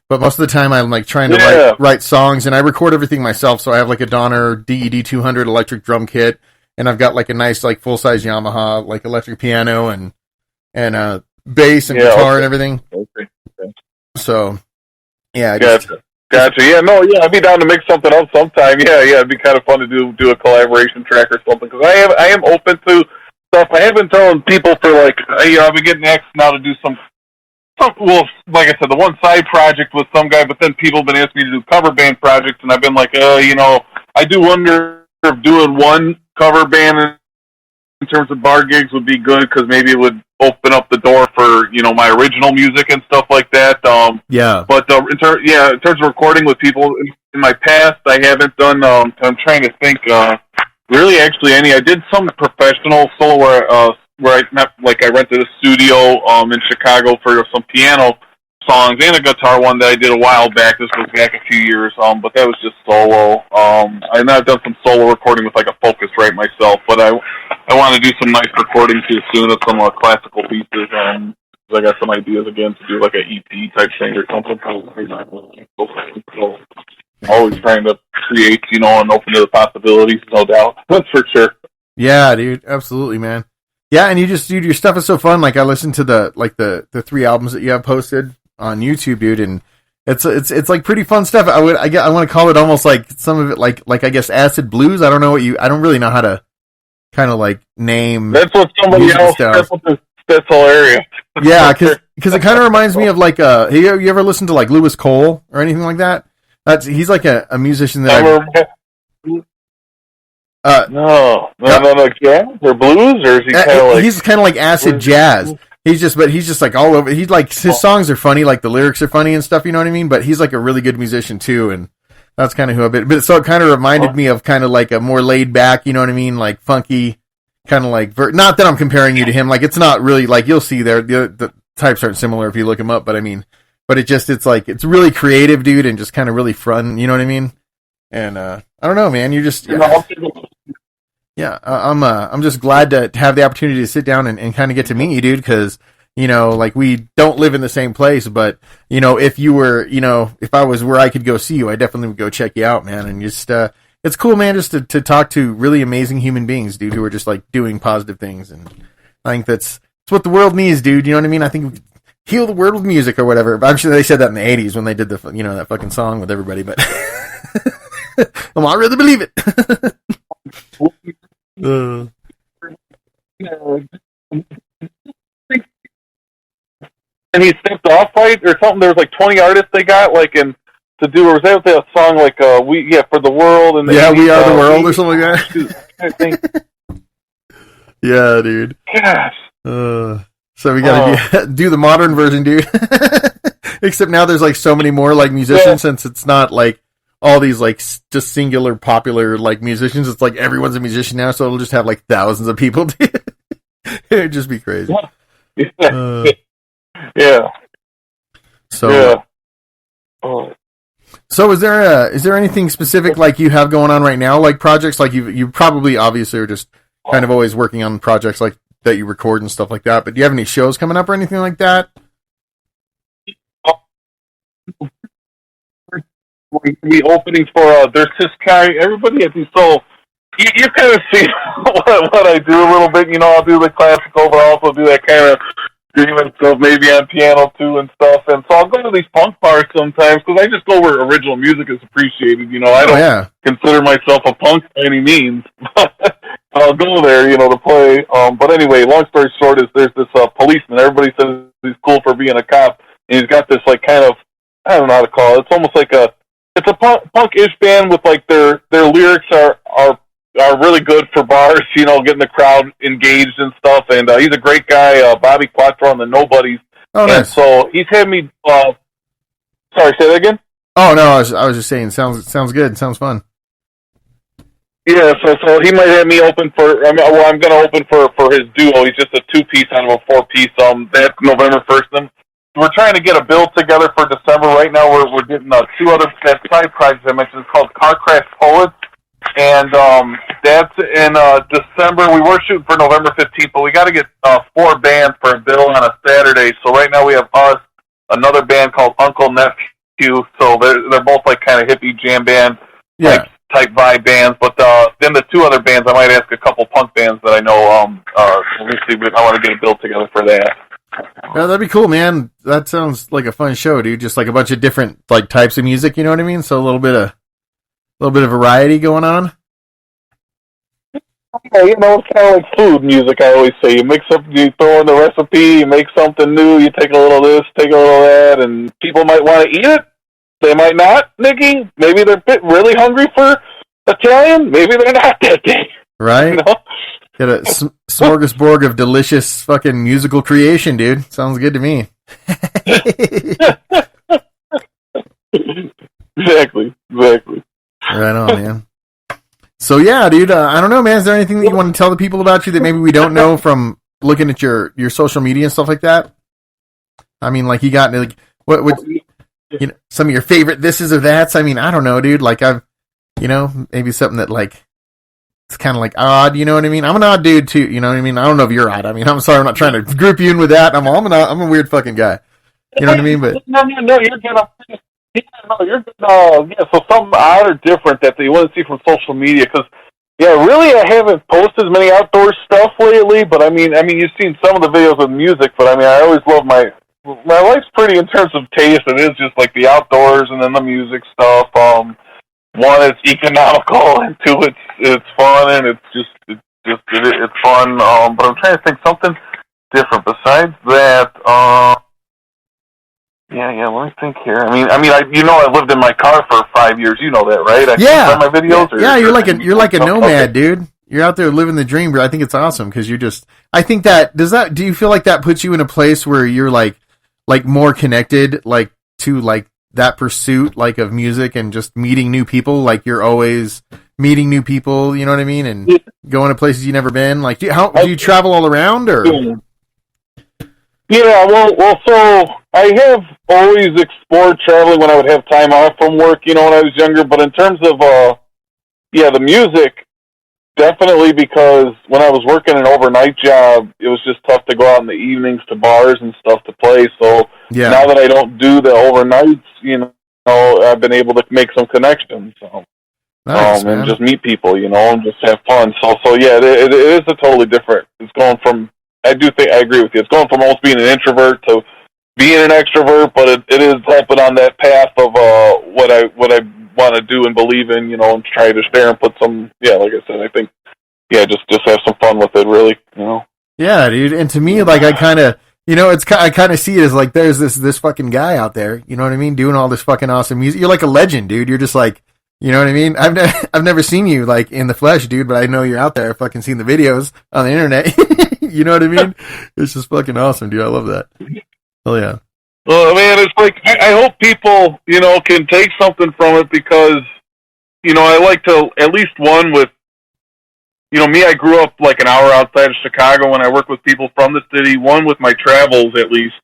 but most of the time I'm like trying to write songs, and I record everything myself. So I have like a Donner DED 200 electric drum kit, and I've got like a nice like full size Yamaha like electric piano and bass and guitar and everything. Okay. So yeah, gotcha. Yeah, I'd be down to mix something up sometime. Yeah, it'd be kind of fun to do a collaboration track or something, because I am open to stuff. I have been telling people for like, I've been getting asked now to do some, like I said, the one side project with some guy, but then people have been asking me to do cover band projects, and I've been like, I do wonder if doing one cover band in terms of bar gigs would be good, because maybe it would open up the door for, my original music and stuff like that. But in terms of recording with people in my past, I haven't done, I'm trying to think, really, actually, I did some professional solo where I rented a studio in Chicago for some piano songs and a guitar one that I did a while back. This was back a few years, but that was just solo. I've done some solo recording with like a Focusrite myself, but I want to do some nice recording too soon of some classical pieces. I got some ideas again to do like an EP type thing or something. Always trying to create, and open to the possibilities, no doubt. That's for sure. Yeah, dude, absolutely, man. Yeah, and your stuff is so fun. Like I listened to the 3 albums that you have posted on YouTube, dude, and it's like pretty fun stuff. I want to call it almost like some of it like I guess acid blues. I don't really know how to kind of like name. That's what somebody else. That's hilarious. Yeah, because it kind of reminds me of like you ever listen to like Lewis Cole or anything like that? He's like a musician that no, jazz or blues, or is he kind of like? He's kind of like acid jazz. He's just like all over. He's like his songs are funny, like the lyrics are funny and stuff. You know what I mean? But he's like a really good musician too, and that's kind of who I've been. But so it kind of reminded me of kind of like a more laid back. You know what I mean? Like funky, kind of like. Not that I'm comparing you to him. Like it's not really like you'll see there. The types aren't similar if you look him up. But I mean. But it's really creative, dude, and just kind of really fun. You know what I mean? And I don't know, man. I'm just glad to have the opportunity to sit down and kind of get to meet you, dude. Because like we don't live in the same place, but if you were, if I was where I could go see you, I definitely would go check you out, man. And just it's cool, man, just to talk to really amazing human beings, dude, who are just like doing positive things. And I think that's what the world needs, dude. You know what I mean? I think. Heal the world with music or whatever. I'm sure they said that in the 80s when they did the, that fucking song with everybody, but I'd rather believe it. And he stepped off, right? Or something. There was like 20 artists they got, like, to do, or was that a song like, for the world? And We Are the World or something like that? Yeah, dude. Gosh. So we gotta do the modern version, dude. Except now there's like so many more like musicians, since it's not like all these like just singular popular like musicians. It's like everyone's a musician now, so it'll just have like thousands of people. It'd just be crazy. Yeah. So. Yeah. So is there anything specific like you have going on right now, like projects like you probably obviously are just kind of always working on projects like that you record and stuff like that, but do you have any shows coming up or anything like that? We're going to be opening for there's this guy, everybody at these, so you kind of see what I do a little bit, I'll do the classical, but I'll also do that kind of screaming stuff, maybe on piano too and stuff. And so I'll go to these punk bars sometimes because I just go where original music is appreciated. I don't consider myself a punk by any means. I'll go there, to play. But anyway, long story short is there's this policeman. Everybody says he's cool for being a cop, and he's got this kind of, I don't know how to call it. It's almost like it's a punk-ish band with their lyrics are really good for bars, getting the crowd engaged and stuff. And he's a great guy, Bobby Quattro on the Nobodies. Oh, nice. And so he's had me. Sorry, say that again. Oh no, I was just saying. Sounds good. Sounds fun. Yeah, so he might have me open for. I'm going to open for his duo. He's just a 2-piece out of a 4-piece. That's November 1st. And we're trying to get a bill together for December. Right now, we're getting 2 other side projects I mentioned. It's called Car Crash Poets, and that's in December. We were shooting for November 15th, but we got to get 4 bands for a bill on a Saturday. So right now we have us, another band called Uncle Nephew. So they're both kind of hippie jam band. Yeah. Type vibe bands, but then the 2 other bands, I might ask a couple punk bands that I know. Let me see, I want to get a bill together for that. Yeah, that'd be cool, man. That sounds like a fun show, dude. Just a bunch of different types of music, you know what I mean? So a little bit of variety going on. Yeah, it's kind of like food music. I always say you you throw in the recipe, you make something new, you take a little of this, take a little of that, and people might want to eat it. They might not, Nikki. Maybe they're really hungry for Italian. Maybe they're not that day. Right? Get a smorgasbord of delicious fucking musical creation, dude. Sounds good to me. Exactly. Right on, man. So yeah, dude. I don't know, man. Is there anything that you want to tell the people about you that maybe we don't know from looking at your social media and stuff like that? I mean, you got what some of your favorite thises or that's. I mean, I don't know, dude. I've, maybe something that it's kind of odd. You know what I mean? I'm an odd dude too. You know what I mean? I don't know if you're odd. I mean, I'm sorry, I'm not trying to group you in with that. I'm a weird fucking guy. You know what I mean? But no, you're good. You're good. So something odd or different that you want to see from social media, because really, I haven't posted as many outdoor stuff lately. But I mean, you've seen some of the videos with music, but I mean, I always love my life's pretty in terms of taste. It is just the outdoors and then the music stuff. 1, it's economical, and 2, it's fun, and it's fun. But I'm trying to think something different besides that. Yeah. Let me think here. I mean, I lived in my car for 5 years. You know that, right? Yeah. My videos. You're like a nomad, dude. You're out there living the dream, but I think it's awesome because you're just. I think do you feel like that puts you in a place where you're more connected, to that pursuit, of music and just meeting new people? You're always meeting new people, you know what I mean? And going to places you've never been. Do you travel all around, or? Yeah, well, so I have always explored traveling when I would have time off from work, when I was younger. But in terms of, the music, definitely, because when I was working an overnight job, it was just tough to go out in the evenings to bars and stuff to play. So now that I don't do the overnights, I've been able to make some connections. So. Nice, and just meet people, and just have fun. So yeah, it is a totally different. It's going from. I agree with you. It's going from almost being an introvert to being an extrovert, but it is helping on that path of what I want to do and believe in, and try to stare and put some. Yeah, like I said, I think. Yeah, just have some fun with it, really. Yeah, dude. And to me, I kind of. I kind of see it as there's this fucking guy out there, you know what I mean, doing all this fucking awesome music. You're like a legend, dude. You're just you know what I mean? I've never seen you in the flesh, dude, but I know you're out there. I've fucking seen the videos on the internet. You know what I mean? It's just fucking awesome, dude. I love that. Oh yeah. Well, man, it's I hope people, can take something from it, because, I like to, at least one with, me, I grew up an hour outside of Chicago, and I work with people from the city. One with my travels, at least.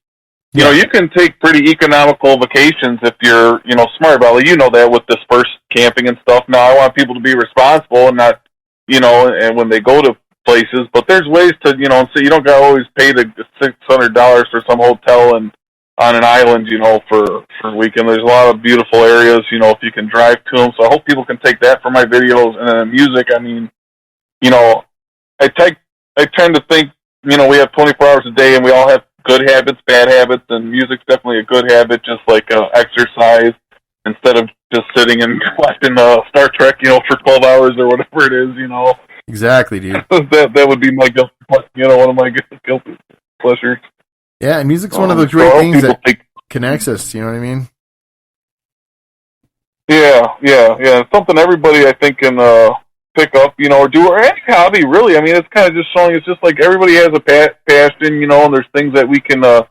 You can take pretty economical vacations if you're, smart about it. You know that with dispersed camping and stuff. Now, I want people to be responsible and not, and when they go to places. But there's ways to, so you don't got to always pay the $600 for some hotel and on an island, for a weekend. There's a lot of beautiful areas, if you can drive to them. So I hope people can take that for my videos. And then music, I mean, I tend to think, we have 24 hours a day, and we all have good habits, bad habits, and music's definitely a good habit, just like exercise, instead of just sitting and watching Star Trek, for 12 hours or whatever it is, Exactly, dude. that would be my guilty, one of my guilty pleasures. Yeah, and music's one of those great things that connects us, you know what I mean? Yeah. It's something everybody, I think, can pick up, or do, or any hobby, really. I mean, it's kind of just showing, it's just like everybody has a passion, and there's things that we can, that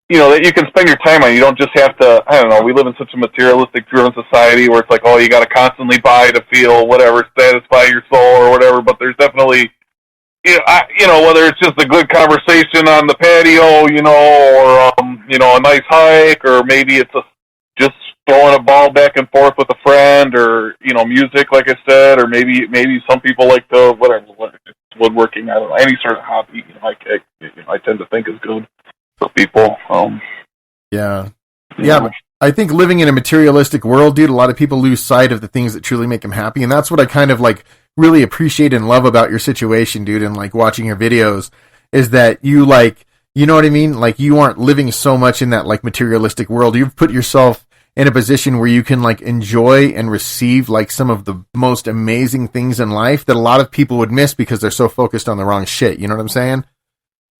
you can spend your time on. You don't just have to, I don't know, we live in such a materialistic driven society where it's like, oh, you got to constantly buy to feel whatever, satisfy your soul or whatever, but there's definitely, whether it's just a good conversation on the patio, or, a nice hike, or maybe it's just throwing a ball back and forth with a friend, or, music, like I said, or maybe some people like to, woodworking, I don't know, any sort of hobby, I tend to think is good for people. Yeah. But I think living in a materialistic world, dude, a lot of people lose sight of the things that truly make them happy. And that's what I kind of really appreciate and love about your situation, dude, and watching your videos, is that you you know what I mean? You aren't living so much in that materialistic world. You've put yourself in a position where you can enjoy and receive some of the most amazing things in life that a lot of people would miss because they're so focused on the wrong shit. You know what I'm saying?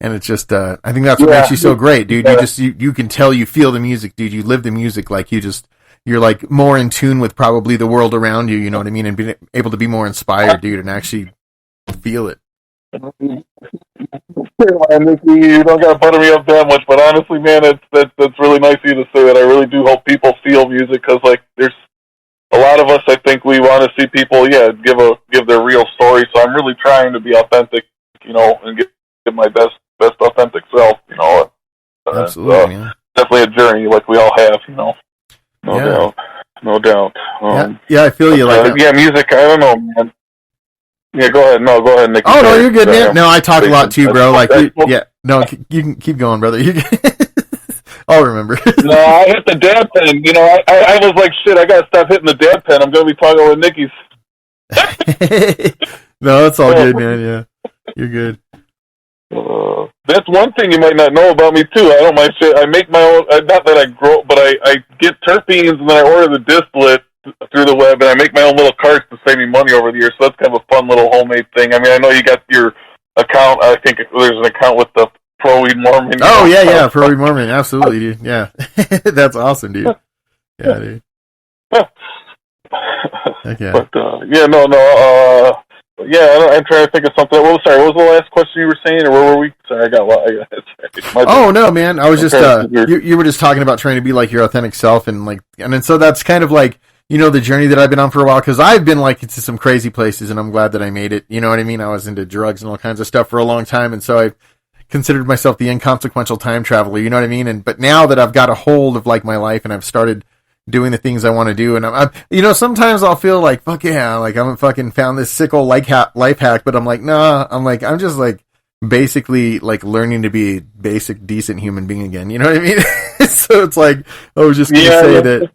And it's just, I think that's what makes you so great, dude. You can tell you feel the music, dude. You live the music. You're more in tune with probably the world around you. You know what I mean? And being able to be more inspired, dude, and actually feel it. You don't got to butter me up that much, but honestly, man, that's really nice of you to say that. I really do hope people feel music, because there's a lot of us, I think, we want to see people, give their real story. So I'm really trying to be authentic, and give my best authentic self, Absolutely, man. Definitely a journey, like we all have, no doubt. Yeah, I feel you. Music, I don't know, man. Yeah, go ahead. No, go ahead, Nick. Oh, no, you're good, man. No, I talk a lot too, bro. No, you can keep going, brother. I'll remember. No, I hit the dab pen. I was like, shit, I gotta stop hitting the dab pen. I'm gonna be talking with Nicky's. No, it's all good, man. Yeah, you're good. That's one thing you might not know about me too. I don't mind shit. I make my own. Not that I grow, but I get terpenes and then I order the distillate through the web, and I make my own little carts to save me money over the years. So that's kind of a fun little homemade thing. I mean, I know you got your account. I think there's an account with the PeeWee Mormon. Oh yeah, PeeWee Mormon, absolutely, dude. Yeah, that's awesome, dude. Yeah, dude. Okay. But I'm trying to think of something. What was the last question you were saying, or where were we? Sorry, I got Oh no, man! I was just you were just talking about trying to be your authentic self, and then so that's kind of the journey that I've been on for a while, because I've been to some crazy places, and I'm glad that I made it. You know what I mean? I was into drugs and all kinds of stuff for a long time, and so I considered myself the inconsequential time traveler. You know what I mean? But now that I've got a hold of my life, and I've started doing the things I want to do, and I'm sometimes I'll feel fuck yeah, I haven't fucking found this sick old life hack, but I'm nah, I'm just basically learning to be a basic decent human being again. You know what I mean? So it's I was just gonna say that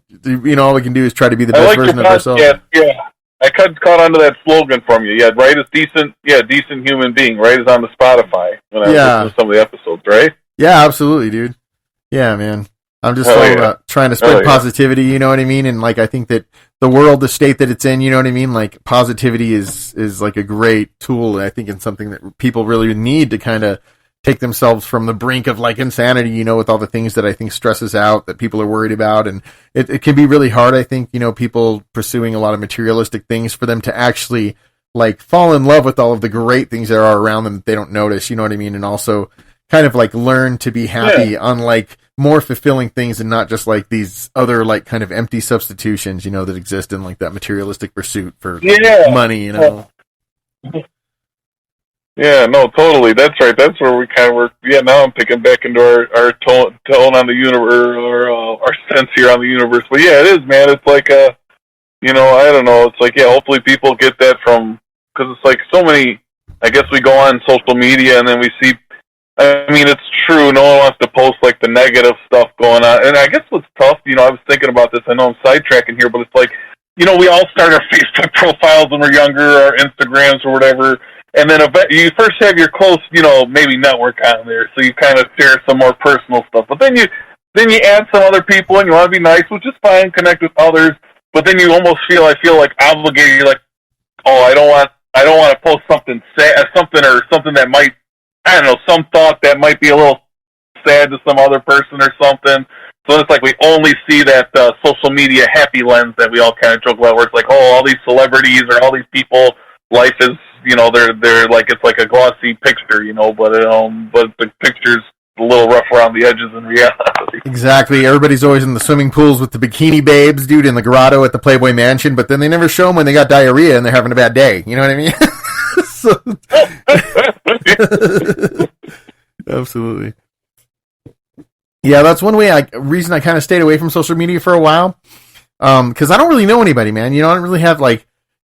all we can do is try to be the best version of ourselves. Yeah. I caught onto that slogan from you. Yeah, right is decent. Yeah, decent human being. Right is on the Spotify when I listen to some of the episodes. Right? Yeah, absolutely, dude. Yeah, man. I'm just about trying to spread positivity, you know what I mean? And I think that the world, the state that it's in, you know what I mean? Positivity is a great tool. I think it's something that people really need to kind of take themselves from the brink of insanity, with all the things that I think stresses out, that people are worried about. And it can be really hard, I think, people pursuing a lot of materialistic things, for them to actually fall in love with all of the great things that are around them that they don't notice, you know what I mean? And also kind of learn to be happy on more fulfilling things, and not just these other kind of empty substitutions, that exist in that materialistic pursuit for money, Yeah, no, totally. That's right. That's where we kind of work. Yeah, now I'm picking back into our tone on the universe, or our sense here on the universe. But yeah, it is, man. It's I don't know. It's hopefully people get that from, because it's so many, I guess we go on social media and then we see, I mean, it's true, no one wants to post the negative stuff going on. And I guess what's tough, I was thinking about this, I know I'm sidetracking here, but it's we all start our Facebook profiles when we're younger, our Instagrams or whatever, and then you first have your close, maybe network on there, so you kind of share some more personal stuff. But then you add some other people, and you want to be nice, which is fine, connect with others. But then you almost feel like obligated. You're like, oh, I don't want to post something sad, something that might, I don't know, some thought that might be a little sad to some other person or something. So it's like we only see that social media happy lens that we all kind of joke about, where it's like, oh, all these celebrities or all these people, life is, they're like, it's like a glossy picture, but the picture's a little rough around the edges in reality. Exactly. Everybody's always in the swimming pools with the bikini babes, dude, in the grotto at the Playboy Mansion, but then they never show them when they got diarrhea and they're having a bad day. You know what I mean? Absolutely. Yeah, that's one reason I kind of stayed away from social media for a while. Because I don't really know anybody, man. I don't really have I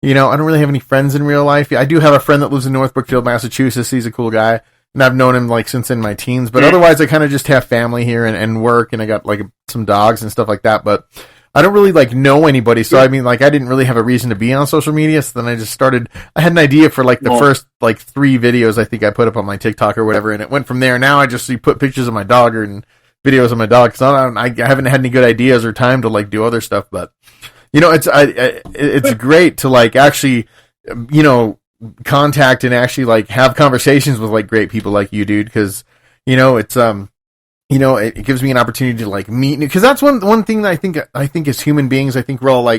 don't really have any friends in real life. I do have a friend that lives in North Brookfield, Massachusetts. He's a cool guy. And I've known him since in my teens, but otherwise I kind of just have family here and work, and I got some dogs and stuff like that, but I don't really know anybody. So I mean, I didn't really have a reason to be on social media. So then I just I had an idea for the first 3 videos I think I put up on my TikTok or whatever. And it went from there. Now I just put pictures of my dog and videos of my dog. Cause I haven't had any good ideas or time to do other stuff, but it's great to actually, contact and actually have conversations with great people like you, dude, because it's it gives me an opportunity to meet, because that's one thing that I think as human beings, I think we're all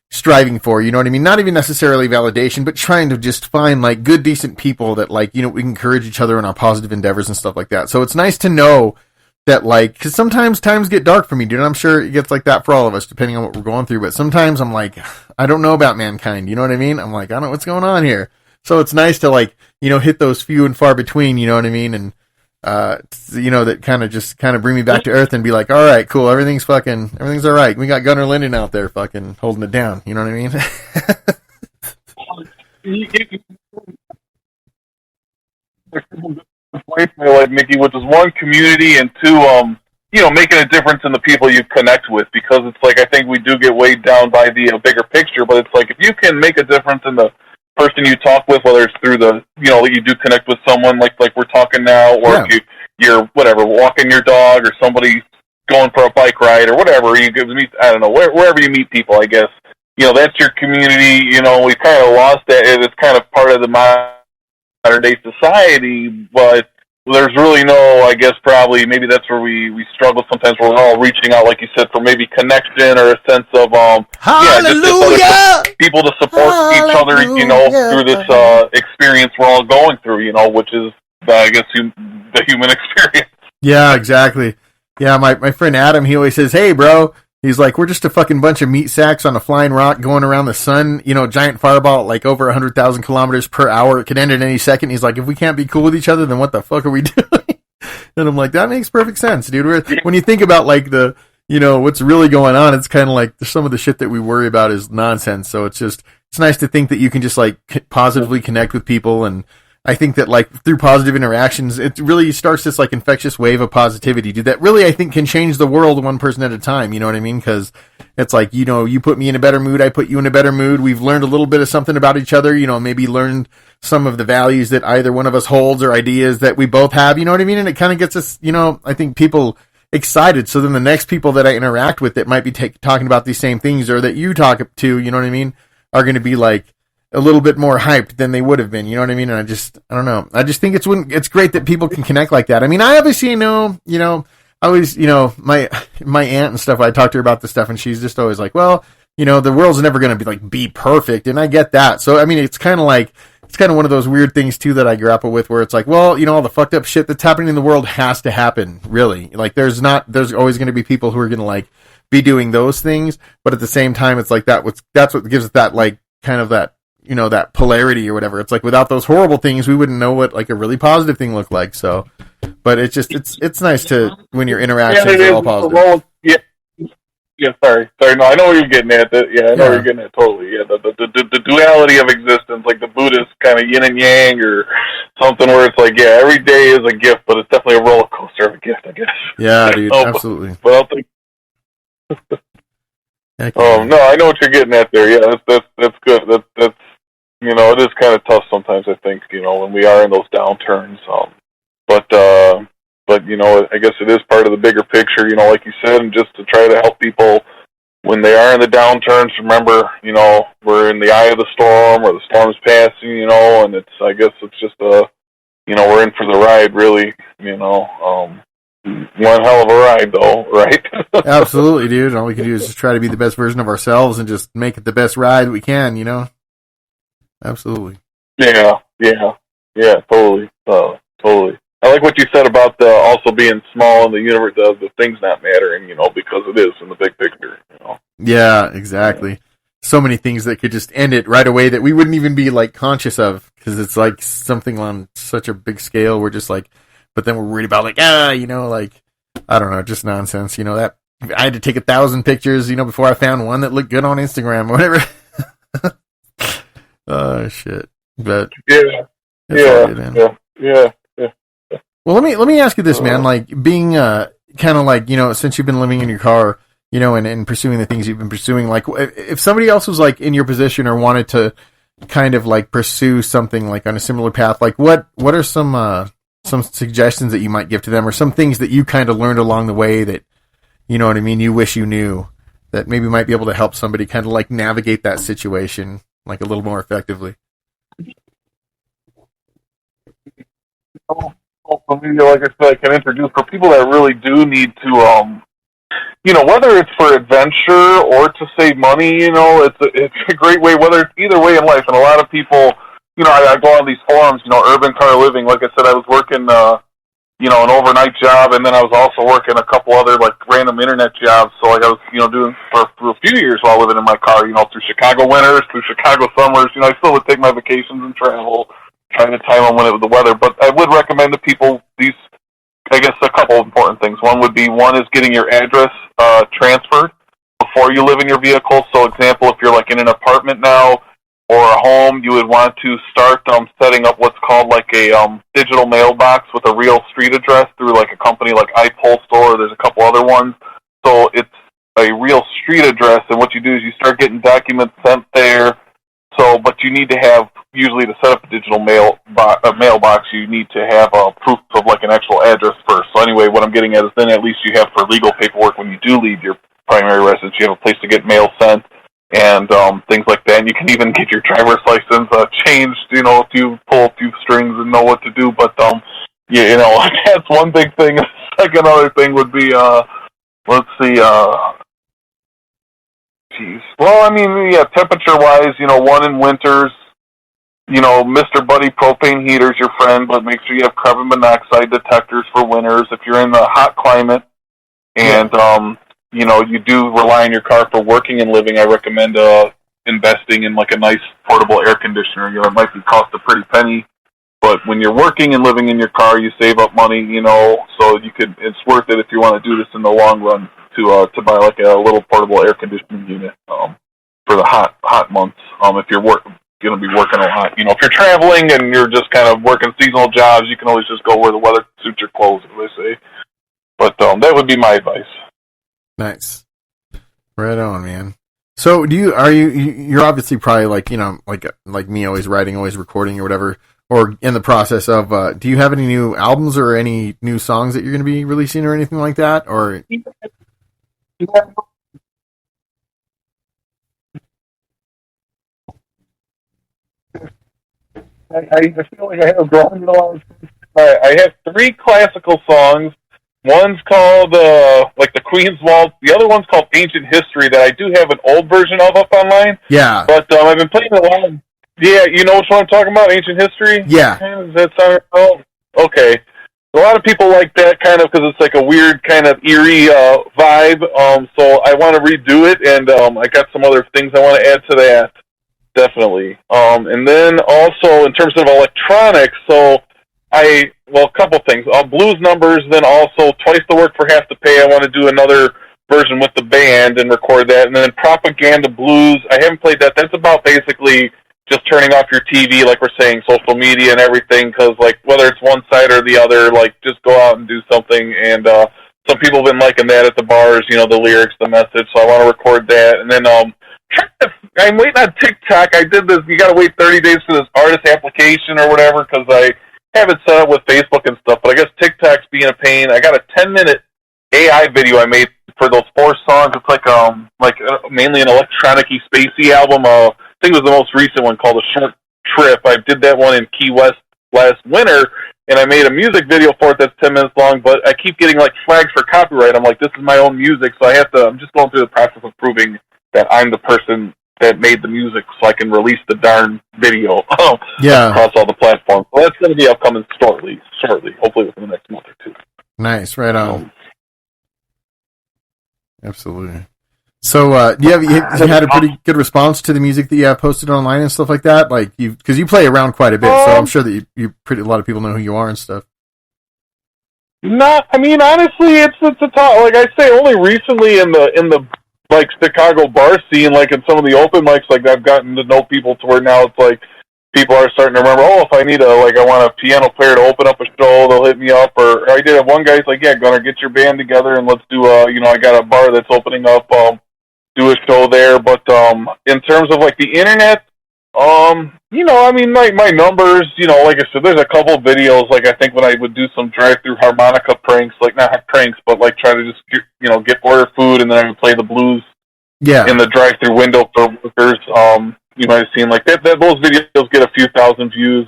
striving for, you know what I mean, not even necessarily validation, but trying to just find good decent people that we can encourage each other in our positive endeavors and stuff like that. So it's nice to know that because sometimes times get dark for me, dude, and I'm sure it gets like that for all of us depending on what we're going through, but sometimes I'm I don't know about mankind, you know what I mean? I'm I don't know what's going on here. So it's nice to hit those few and far between, you know what I mean? And, that kind of bring me back to earth and be all right, cool. Everything's all right. We got Gunner Linden out there fucking holding it down. You know what I mean? Mickey, which is one, community, and 2, making a difference in the people you connect with, because it's I think we do get weighed down by the bigger picture, but it's if you can make a difference in the person you talk with, whether it's through you do connect with someone like we're talking now, or if you're whatever, walking your dog, or somebody going for a bike ride, or whatever, you meet, I don't know, wherever you meet people, I guess, that's your community. We've kind of lost that. It's kind of part of the modern day society, but there's really no, I guess, probably maybe that's where we struggle sometimes, where we're all reaching out, like you said, for maybe connection or a sense of just people to support each other, through this experience we're all going through, which is I guess the human experience. Yeah, exactly. Yeah, my friend Adam, he always says, "Hey, bro." He's we're just a fucking bunch of meat sacks on a flying rock going around the sun, giant fireball at over 100,000 kilometers per hour. It could end at any second. He's if we can't be cool with each other, then what the fuck are we doing? And I'm that makes perfect sense, dude. When you think about the, what's really going on, it's kind of some of the shit that we worry about is nonsense. So it's nice to think that you can just positively connect with people. And I think that through positive interactions, it really starts this infectious wave of positivity, dude, that really I think can change the world one person at a time. You know what I mean? Because it's you put me in a better mood, I put you in a better mood. We've learned a little bit of something about each other, maybe learned some of the values that either one of us holds or ideas that we both have, you know what I mean? And it kind of gets us, I think people excited. So then the next people that I interact with that might be talking about these same things, or that you talk to, you know what I mean, are going to be a little bit more hyped than they would have been, you know what I mean? And I don't know. I just think it's great that people can connect like that. I mean, I obviously know, I always, my aunt and stuff, I talk to her about this stuff, and she's just always well, the world's never going to be perfect. And I get that. So, I mean, it's kind of one of those weird things too that I grapple with, where it's well, all the fucked up shit that's happening in the world has to happen, really. There's always going to be people who are going to be doing those things. But at the same time, it's that's what gives it that kind of that, that polarity or whatever. It's without those horrible things, we wouldn't know what a really positive thing looked like. So, but it's just, it's nice to, when your interactions are all positive. Yeah, sorry. No, I know where you're getting at. I know where you're getting at totally. Yeah, the duality of existence, the Buddhist kind of yin and yang, or something where it's every day is a gift, but it's definitely a roller coaster of a gift, I guess. Yeah, dude, absolutely. But I'll think. No, I know what you're getting at there. Yeah, that's good. That's it is kind of tough sometimes, I think, when we are in those downturns. But I guess it is part of the bigger picture, like you said, and just to try to help people when they are in the downturns. Remember, we're in the eye of the storm, or the storm's passing, and I guess it's just we're in for the ride, really, one hell of a ride, though, right? Absolutely, dude. All we can do is just try to be the best version of ourselves and just make it the best ride we can, Absolutely. Yeah, totally. Totally. I like what you said about also being small in the universe, the things not mattering, because it is in the big picture, Yeah, exactly. Yeah. So many things that could just end it right away that we wouldn't even be conscious of, because it's something on such a big scale. We're just but then we're worried about I don't know, just nonsense. That I had to take 1,000 pictures, before I found one that looked good on Instagram or whatever. Oh shit! But yeah. Well, let me ask you this, man. Being kind of since you've been living in your car, and pursuing the things you've been pursuing, if somebody else was in your position or wanted to kind of pursue something on a similar path, what are some suggestions that you might give to them, or some things that you kind of learned along the way that, what I mean, you wish you knew, that maybe might be able to help somebody kind of navigate that situation a little more effectively? Also, maybe, like I said, I can introduce for people that really do need to, whether it's for adventure or to save money, it's a great way, whether it's either way in life. And a lot of people, I go on these forums, urban car living. Like I said, I was working, an overnight job, and then I was also working a couple other random internet jobs. So I was, doing for a few years while living in my car, through Chicago winters, through Chicago summers. I still would take my vacations and travel, trying to time them when it was the weather. But I would recommend to people a couple of important things. One is getting your address transferred before you live in your vehicle. So, example, if you're in an apartment now or a home, you would want to start setting up what's called a digital mailbox with a real street address through a company like iPostal, or there's a couple other ones. So it's a real street address, and what you do is you start getting documents sent there. So, but you need to have, usually to set up a digital mailbox, you need to have proof of an actual address first. So anyway, what I'm getting at is then at least you have for legal paperwork when you do leave your primary residence, you have a place to get mail sent and things like that. And you can even get your driver's license changed, if you pull a few strings and know what to do. But that's one big thing. Second other thing would be let's see. Well, I mean, yeah, temperature-wise, one in winters, Mr. Buddy propane heater's your friend, but make sure you have carbon monoxide detectors for winters. If you're in the hot climate and, you do rely on your car for working and living, I recommend investing in a nice portable air conditioner. It might cost a pretty penny, but when you're working and living in your car, you save up money, so it's worth it if you want to do this in the long run. To buy a little portable air conditioning unit for the hot months. If you're going to be working a lot, if you're traveling and you're just kind of working seasonal jobs, you can always just go where the weather suits your clothes, as they say. But that would be my advice. Nice, right on, man. So, you're obviously probably like me, always writing, always recording, or whatever, or in the process of. Do you have any new albums or any new songs that you're going to be releasing or anything like that, or? I feel like I have grown a lot. I have 3 classical songs. One's called the Queen's Waltz. The other one's called Ancient History that I do have an old version of up online. Yeah. But I've been playing a lot of... Yeah, you know which one I'm talking about? Ancient History? Yeah. Does that sound... Oh, okay. A lot of people like that kind of because it's a weird kind of eerie vibe. So I want to redo it, and I got some other things I want to add to that, definitely. And then also in terms of electronics, so a couple things. Blues Numbers, then also Twice the Work for Half the Pay. I want to do another version with the band and record that. And then Propaganda Blues. I haven't played that. That's about basically just turning off your TV, like we're saying, social media and everything, because, whether it's one side or the other, just go out and do something. And some people have been liking that at the bars, the lyrics, the message, so I want to record that. And then I'm waiting on TikTok. I did this. You got to wait 30 days for this artist application or whatever because I have it set up with Facebook and stuff. But I guess TikTok's being a pain. I got a 10-minute AI video I made for those 4 songs. It's like mainly an electronic-y, spacey album. I think it was the most recent one called A Short Trip. I did that one in Key West last winter, and I made a music video for it that's 10 minutes long, but I keep getting like flags for copyright. I'm like, this is my own music, so I'm just going through the process of proving that I'm the person that made the music so I can release the darn video across all the platforms. So that's going to be upcoming shortly, hopefully within the next month or 2. Nice, right on. Absolutely. So, you had a pretty good response to the music that you have posted online and stuff like that? Like, because you play around quite a bit, so I'm sure that a lot of people know who you are and stuff. I mean, honestly, it's a talk. Like I say, only recently in the like Chicago bar scene, like in some of the open mics, like I've gotten to know people to where now it's like people are starting to remember. Oh, if I need I want a piano player to open up a show, they'll hit me up. Or I did have one guy's like, yeah, Gunnar, get your band together and let's do I got a bar that's opening up. Do a show there, but in terms of like the internet, I mean my numbers, like I said, there's a couple videos, like I think when I would do some drive-through harmonica pranks, like not pranks, but like try to just get order food and then I would play the blues in the drive-through window for workers. You might have seen like that those videos get a few thousand views.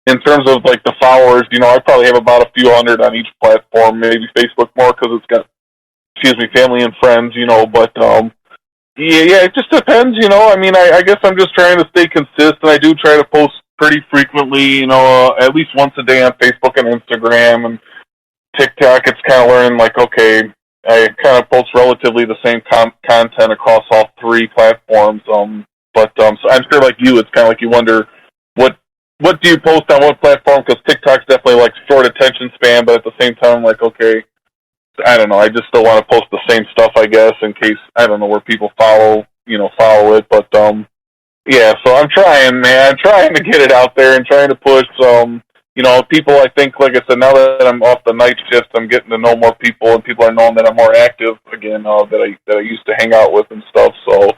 In terms of like the followers, I probably have about a few hundred on each platform, maybe Facebook more because it's got family and friends, but yeah, it just depends, I mean, I guess I'm just trying to stay consistent. I do try to post pretty frequently, at least once a day on Facebook and Instagram and TikTok. It's kind of learning, like, okay, I kind of post relatively the same content across all 3 platforms. So I'm sure, like you, it's kind of like you wonder what do you post on what platform? Because TikTok's definitely like short attention span, but at the same time, like, okay, I don't know. I just still want to post the same stuff, I guess, in case, I don't know, where people follow it. But, yeah, so I'm trying, man. I'm trying to get it out there and trying to push, people, I think, like I said, now that I'm off the night shift, I'm getting to know more people, and people are knowing that I'm more active again, that I used to hang out with and stuff. So,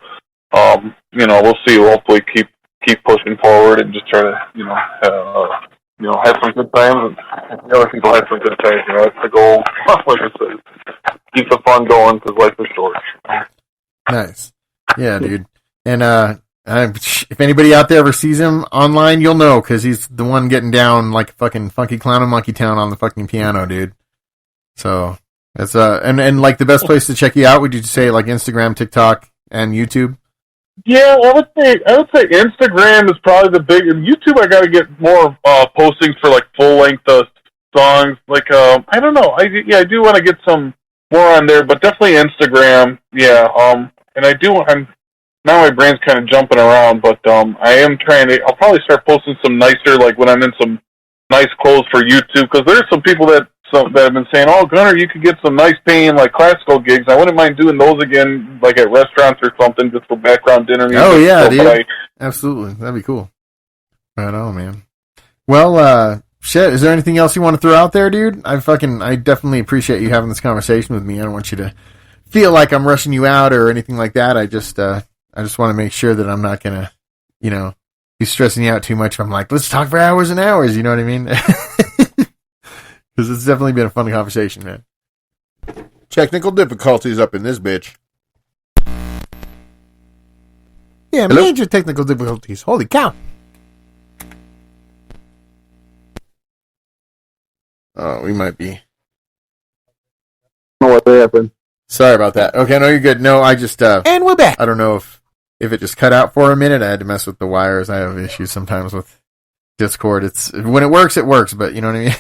we'll see. We'll hopefully keep pushing forward and just try to, have some good times, and the other people have some good times. That's the goal. Like I said, keep the fun going because life is short. Nice. Yeah, dude. And if anybody out there ever sees him online, you'll know because he's the one getting down like fucking Funky Clown in Monkey Town on the fucking piano, dude. So that's and like the best place to check you out, would you say like Instagram, TikTok, and YouTube? Yeah, I would say Instagram is probably the big. YouTube, I got to get more postings for like full length songs. Like I don't know. I do want to get some more on there, but definitely Instagram. Yeah. And I'm now my brain's kind of jumping around, but I am trying to. I'll probably start posting some nicer, like when I'm in some nice clothes for YouTube, because there's some people that have been saying, "Oh, Gunnar, you could get some nice paying like classical gigs." I wouldn't mind doing those again, like at restaurants or something, just for background dinner music. Oh yeah, dude. Absolutely, that'd be cool. Right on, man. Well, shit. Is there anything else you want to throw out there, dude? I definitely appreciate you having this conversation with me. I don't want you to feel like I'm rushing you out or anything like that. I just want to make sure that I'm not gonna, be stressing you out too much. If I'm like, let's talk for hours and hours. You know what I mean? Because it's definitely been a fun conversation, man. Technical difficulties up in this bitch. Yeah, Hello? Major technical difficulties. Holy cow. Oh, we might be. I don't know what happened. Sorry about that. Okay, no, you're good. No, I just... and we're back. I don't know if it just cut out for a minute. I had to mess with the wires. I have issues sometimes with Discord. When it works, but you know what I mean?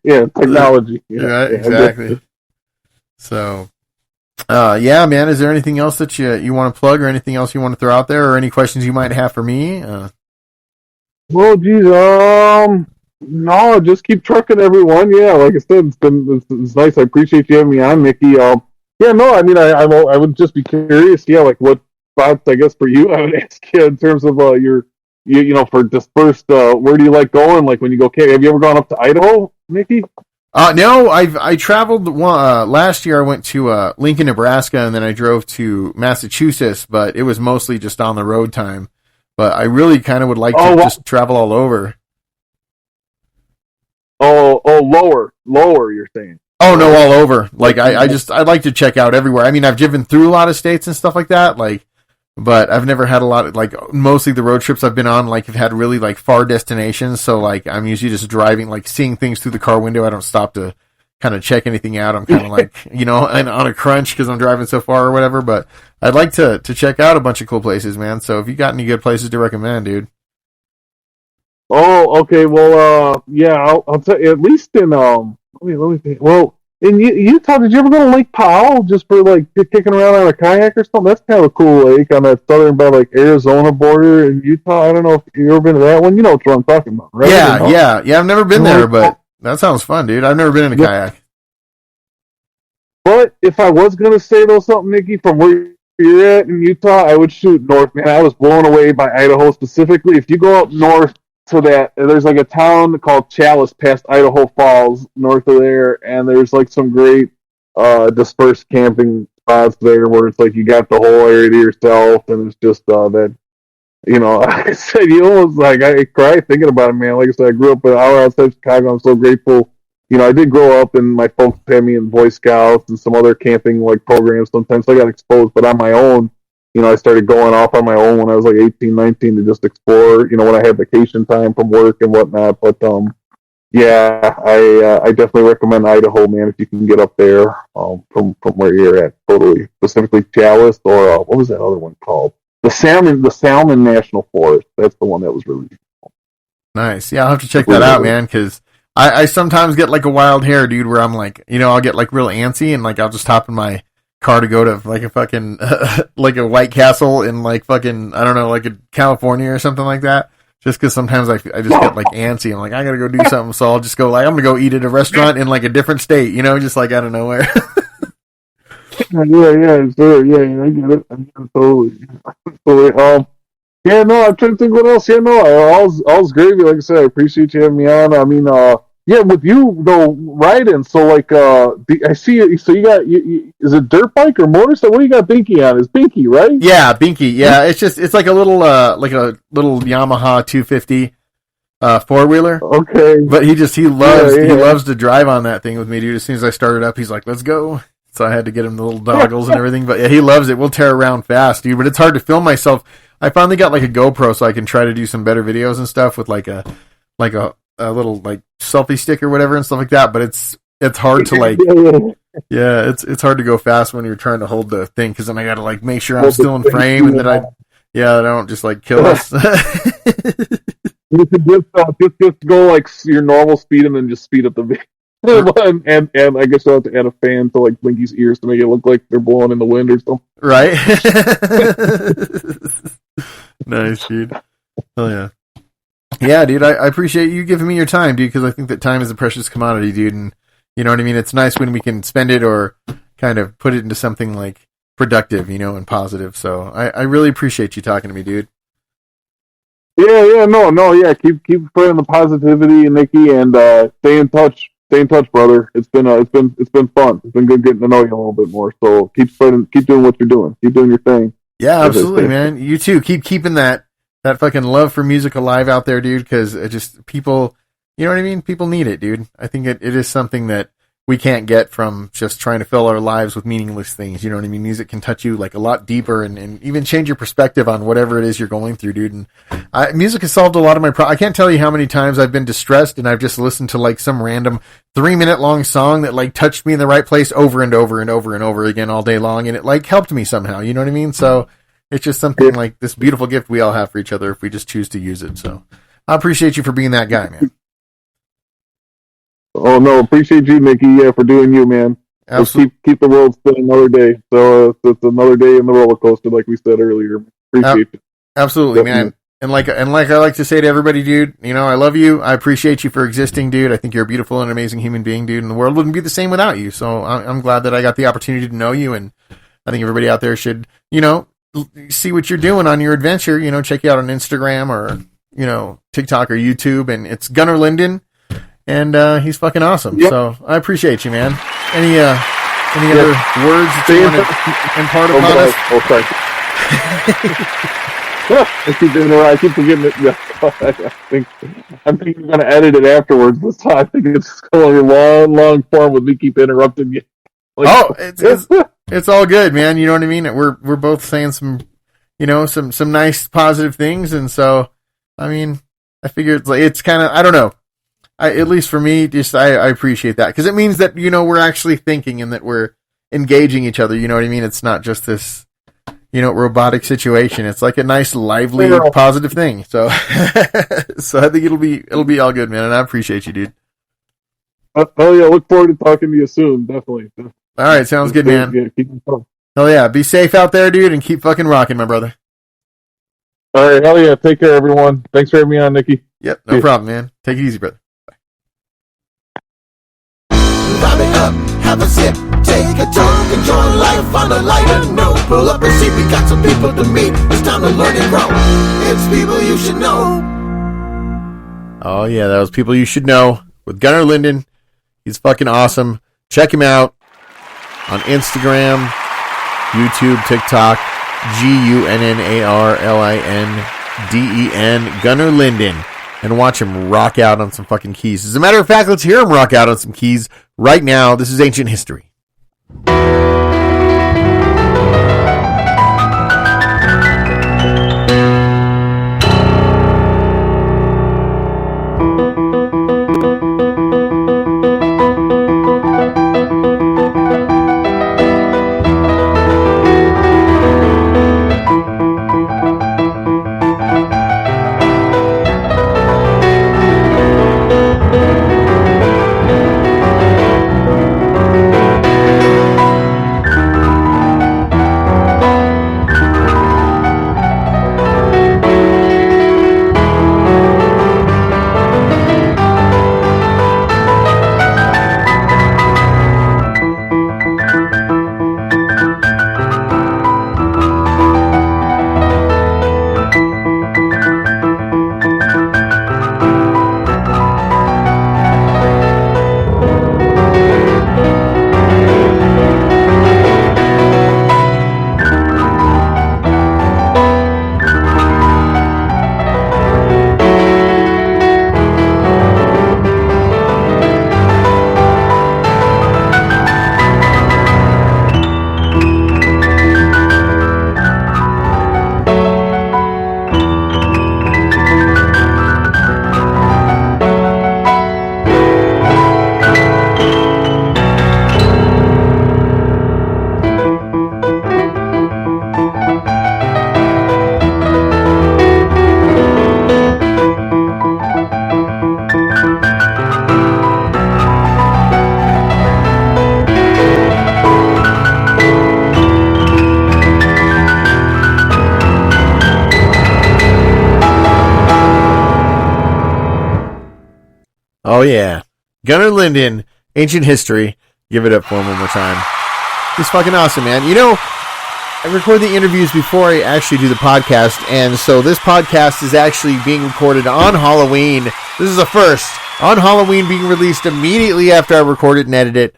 Yeah, technology. Yeah, exactly. So, yeah, man, is there anything else that you want to plug or anything else you want to throw out there or any questions you might have for me? Well, geez, no, just keep trucking, everyone. Yeah, like I said, it's nice. I appreciate you having me on, Mickey. Yeah, no, I mean, I would just be curious. Yeah, like what thoughts, I guess, for you, I would ask you in terms of your for dispersed, where do you like going? Like when you go, okay, have you ever gone up to Idaho, Mickey? No, I traveled last year. I went to Lincoln, Nebraska, and then I drove to Massachusetts. But it was mostly just on the road time. But I really kind of would like to just travel all over. Lower. You're saying? Oh no, all over. Like I'd like to check out everywhere. I mean, I've driven through a lot of states and stuff like that. Like, but I've never had a lot of, like, mostly the road trips I've been on, like, have had really, like, far destinations. So, like, I'm usually just driving, like, seeing things through the car window. I don't stop to kind of check anything out. I'm kind of like, you know, and on a crunch because I'm driving so far or whatever. But I'd like to check out a bunch of cool places, man. So if you got any good places to recommend, dude. Oh, okay. Well, yeah, I'll tell you, at least in, let me think. Well, in Utah, did you ever go to Lake Powell just for, like, kicking around on a kayak or something? That's kind of a cool lake on that southern, by, like, Arizona border in Utah. I don't know if you've ever been to that one. You know what I'm talking about, right? Yeah. I've never been there, but that sounds fun, dude. I've never been in a kayak. But if I was going to say, though, something, Nikki, from where you're at in Utah, I would shoot north, man. I was blown away by Idaho specifically. If you go up north, so that there's like a town called Chalice past Idaho Falls north of there, and there's like some great dispersed camping spots there where it's like you got the whole area to yourself, and it's just that, you know, like I said, you almost, like, I cry thinking about it, man. Like I said, I grew up an hour outside Chicago. I'm so grateful. You know, I did grow up and my folks had me in Boy Scouts and some other camping like programs sometimes, so I got exposed, but on my own, you know, I started going off on my own when I was like 18, 19 to just explore, you know, when I had vacation time from work and whatnot. But, yeah, I definitely recommend Idaho, man, if you can get up there from where you're at, totally. Specifically Chalice, or what was that other one called? The Salmon National Forest. That's the one that was really cool. Nice. Yeah, I'll have to check that out, man, because I sometimes get like a wild hair, dude, where I'm like, you know, I'll get like real antsy and like I'll just hop in my car to go to like a fucking like a White Castle in like fucking, I don't know, like a California or something like that, just because sometimes I just get like antsy. I'm like, I gotta go do something, so I'll just go, like, I'm gonna go eat at a restaurant in like a different state, you know, just like out of nowhere. Yeah, sure, yeah, I get it totally. Yeah, no, I'm trying to think what else. Yeah, no, all's gravy. Like I said, I appreciate you having me on. I mean, yeah, with you though, riding. So like, I see it. So you got, is it dirt bike or motorcycle? What do you got Binky on? It's Binky, right? Yeah, Binky. Yeah, it's like a little Yamaha 250 four wheeler. Okay, but he loves to drive on that thing with me, dude. As soon as I started up, he's like, "Let's go." So I had to get him the little doggles and everything. But yeah, he loves it. We'll tear around fast, dude. But it's hard to film myself. I finally got like a GoPro so I can try to do some better videos and stuff with like a little like selfie stick or whatever and stuff like that. But it's hard to like, yeah, it's hard to go fast when you're trying to hold the thing, because then I got to like make sure I'm still in frame and that I don't just like kill us. You could just go like your normal speed and then just speed up the video. and I guess I'll have to add a fan to like Blinky's ears to make it look like they're blowing in the wind or something. Right? Nice, dude. Oh yeah. Yeah, dude, I appreciate you giving me your time, dude, because I think that time is a precious commodity, dude, and you know what I mean? It's nice when we can spend it or kind of put it into something like productive, you know, and positive. So I really appreciate you talking to me, dude. Yeah, yeah. Keep spreading the positivity, Nikki, and stay in touch. Stay in touch, brother. It's been fun. It's been good getting to know you a little bit more. So keep doing what you're doing. Keep doing your thing. Yeah, absolutely, man. You too. Keep keeping that fucking love for music alive out there, dude, because it just, people, you know what I mean? People need it, dude. I think it is something that we can't get from just trying to fill our lives with meaningless things. You know what I mean? Music can touch you like a lot deeper and even change your perspective on whatever it is you're going through, dude. And music has solved a lot of my I can't tell you how many times I've been distressed and I've just listened to like some random 3-minute long song that like touched me in the right place over and over and over and over again all day long. And it like helped me somehow. You know what I mean? So it's just something like this beautiful gift we all have for each other if we just choose to use it. So I appreciate you for being that guy, man. Oh no, appreciate you, Nikki. Yeah, for doing you, man. Absolutely. Let's keep the world spinning another day. So it's another day in the roller coaster, like we said earlier. Appreciate it. Absolutely, definitely, man. And like I like to say to everybody, dude, you know, I love you. I appreciate you for existing, dude. I think you're a beautiful and amazing human being, dude. And the world wouldn't be the same without you. So I'm glad that I got the opportunity to know you. And I think everybody out there should, you know, see what you're doing on your adventure. You know, check you out on Instagram or, you know, TikTok or YouTube. And it's Gunner Linden. and he's fucking awesome. Yep. So I appreciate you, man. Any other words that you want to impart upon us? Oh, sorry. I keep doing it right. I keep forgetting it. I'm thinking I'm going to edit it afterwards. This time I think it's going a long form with me keep interrupting you. Like, it's all good, man. You know what I mean? We're both saying some nice positive things, and so I mean, I figure it's kind of, I don't know. At least for me, I appreciate that because it means that we're actually thinking and that we're engaging each other. You know what I mean? It's not just this robotic situation. It's like a nice, lively, positive thing. So, so I think it'll be all good, man. And I appreciate you, dude. Oh yeah, look forward to talking to you soon. Definitely. All right, sounds good, man. Yeah, keep it fun. Hell yeah, be safe out there, dude, and keep fucking rocking, my brother. All right, hell yeah. Take care, everyone. Thanks for having me on, Nikki. Yep, no problem, man. Take it easy, brother. Vibe it up, have a sip, take a talk, enjoy life on a lighter note. Pull up a seat, we got some people to meet. It's time to learn and grow. It's people you should know. Oh yeah, that was People You Should Know with Gunner Linden. He's fucking awesome. Check him out on Instagram, YouTube, TikTok, GUNNARLINDEN, Gunner Linden. And watch him rock out on some fucking keys. As a matter of fact, let's hear him rock out on some keys right now. This is Ancient History. Oh, yeah. Gunner Linden, Ancient History. Give it up for him one more time. He's fucking awesome, man. I record the interviews before I actually do the podcast, and so this podcast is actually being recorded on Halloween. This is a first. On Halloween, being released immediately after I record it and edit it.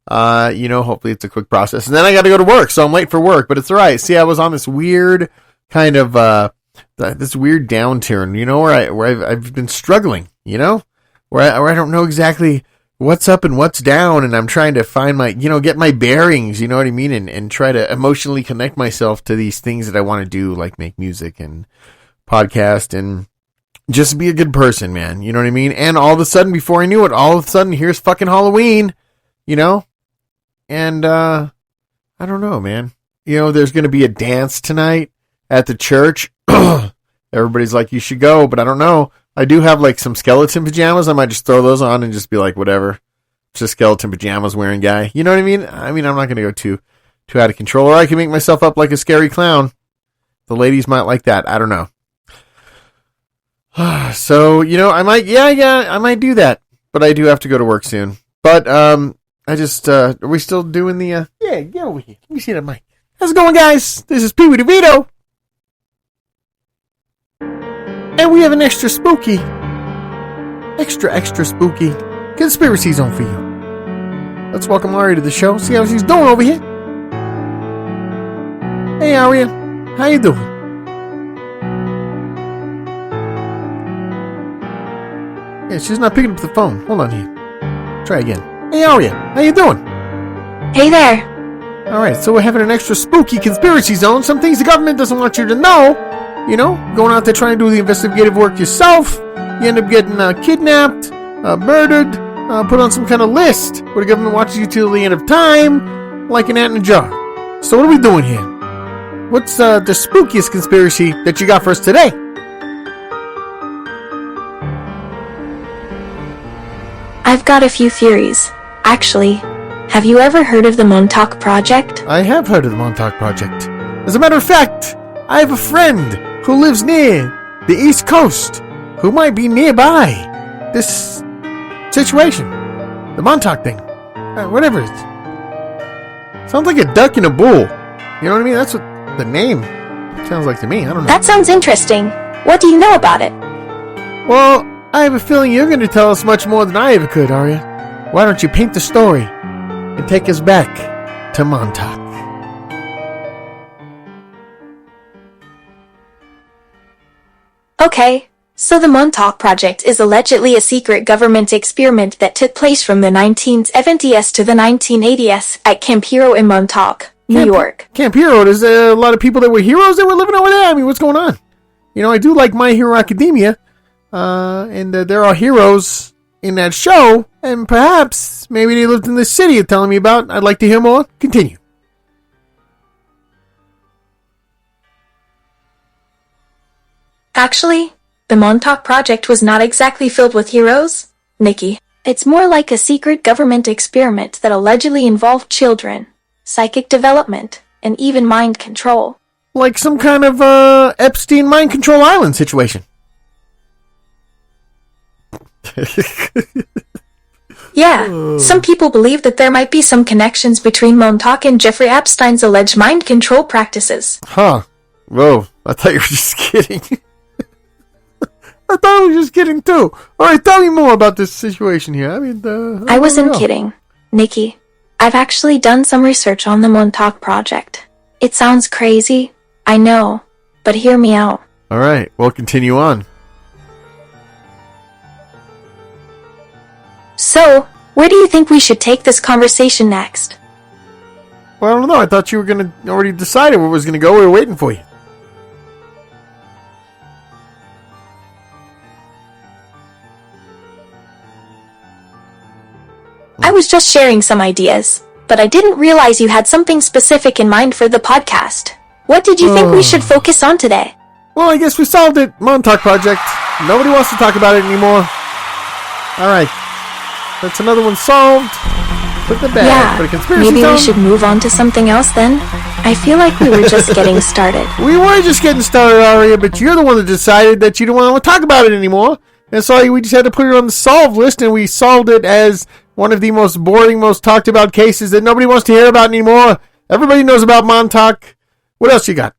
Hopefully it's a quick process. And then I got to go to work, so I'm late for work, but it's all right. See, I was on this weird kind of, this weird downturn, where I've been struggling, where I don't know exactly what's up and what's down, and I'm trying to find my, get my bearings, you know what I mean, and try to emotionally connect myself to these things that I want to do, like make music and podcast and just be a good person, man, you know what I mean? And all of a sudden, before I knew it, here's fucking Halloween, and I don't know, man. There's going to be a dance tonight at the church. Everybody's like, you should go, but I don't know. I do have like some skeleton pajamas. I might just throw those on and just be like, whatever. Just skeleton pajamas wearing guy. You know what I mean? I'm not going to go too out of control. Or I can make myself up like a scary clown. The ladies might like that. I don't know. So, I might do that. But I do have to go to work soon. But, are we still doing the, get over here. Let me see that mic. How's it going, guys? This is PeeWee DeVito. And we have an extra spooky conspiracy zone for you. Let's welcome Aria to the show, see how she's doing over here. Hey, Aria, how you doing? Yeah, she's not picking up the phone. Hold on here. Try again. Hey, Aria, how you doing? Hey there. Alright, so we're having an extra spooky conspiracy zone. Some things the government doesn't want you to know. You know, going out there trying to do the investigative work yourself. You end up getting kidnapped, murdered, put on some kind of list where the government watches you till the end of time, like an ant in a jar. So what are we doing here? What's the spookiest conspiracy that you got for us today? I've got a few theories. Actually, have you ever heard of the Montauk Project? I have heard of the Montauk Project. As a matter of fact, I have a friend who lives near the East Coast who might be nearby this situation. The Montauk thing. Whatever it is. Sounds like a duck and a bull. You know what I mean? That's what the name sounds like to me. I don't know. That sounds interesting. What do you know about it? Well, I have a feeling you're going to tell us much more than I ever could, Aria. Why don't you paint the story and take us back to Montauk? Okay, so the Montauk Project is allegedly a secret government experiment that took place from the 1970s to the 1980s at Camp Hero in Montauk, New York. Camp Hero, there's a lot of people that were heroes that were living over there. I mean, what's going on? You know, I do like My Hero Academia, and there are heroes in that show, and perhaps maybe they lived in the city you're telling me about. I'd like to hear more. Continue. Actually, the Montauk Project was not exactly filled with heroes, Nikki. It's more like a secret government experiment that allegedly involved children, psychic development, and even mind control. Like some kind of Epstein mind control island situation. Yeah, some people believe that there might be some connections between Montauk and Jeffrey Epstein's alleged mind control practices. Huh. Whoa, I thought you were just kidding. I thought I was just kidding too. Alright, tell me more about this situation here. I mean, I wasn't kidding, Nikki. I've actually done some research on the Montauk Project. It sounds crazy, I know, but hear me out. Alright, well, continue on. So, where do you think we should take this conversation next? Well, I don't know. I thought you were going to already decided where it was going to go. We were waiting for you. I was just sharing some ideas, but I didn't realize you had something specific in mind for the podcast. What did you think we should focus on today? Well, I guess we solved it. Montauk Project. Nobody wants to talk about it anymore. Alright. That's another one solved. Put the bag. Yeah, Put a conspiracy maybe zone. we should move on to something else then? I feel like we were just getting started. We were just getting started, Aria, but you're the one that decided that you don't want to talk about it anymore. And so we just had to put it on the solved list, and we solved it as one of the most boring, most talked about cases that nobody wants to hear about anymore. Everybody knows about Montauk. What else you got?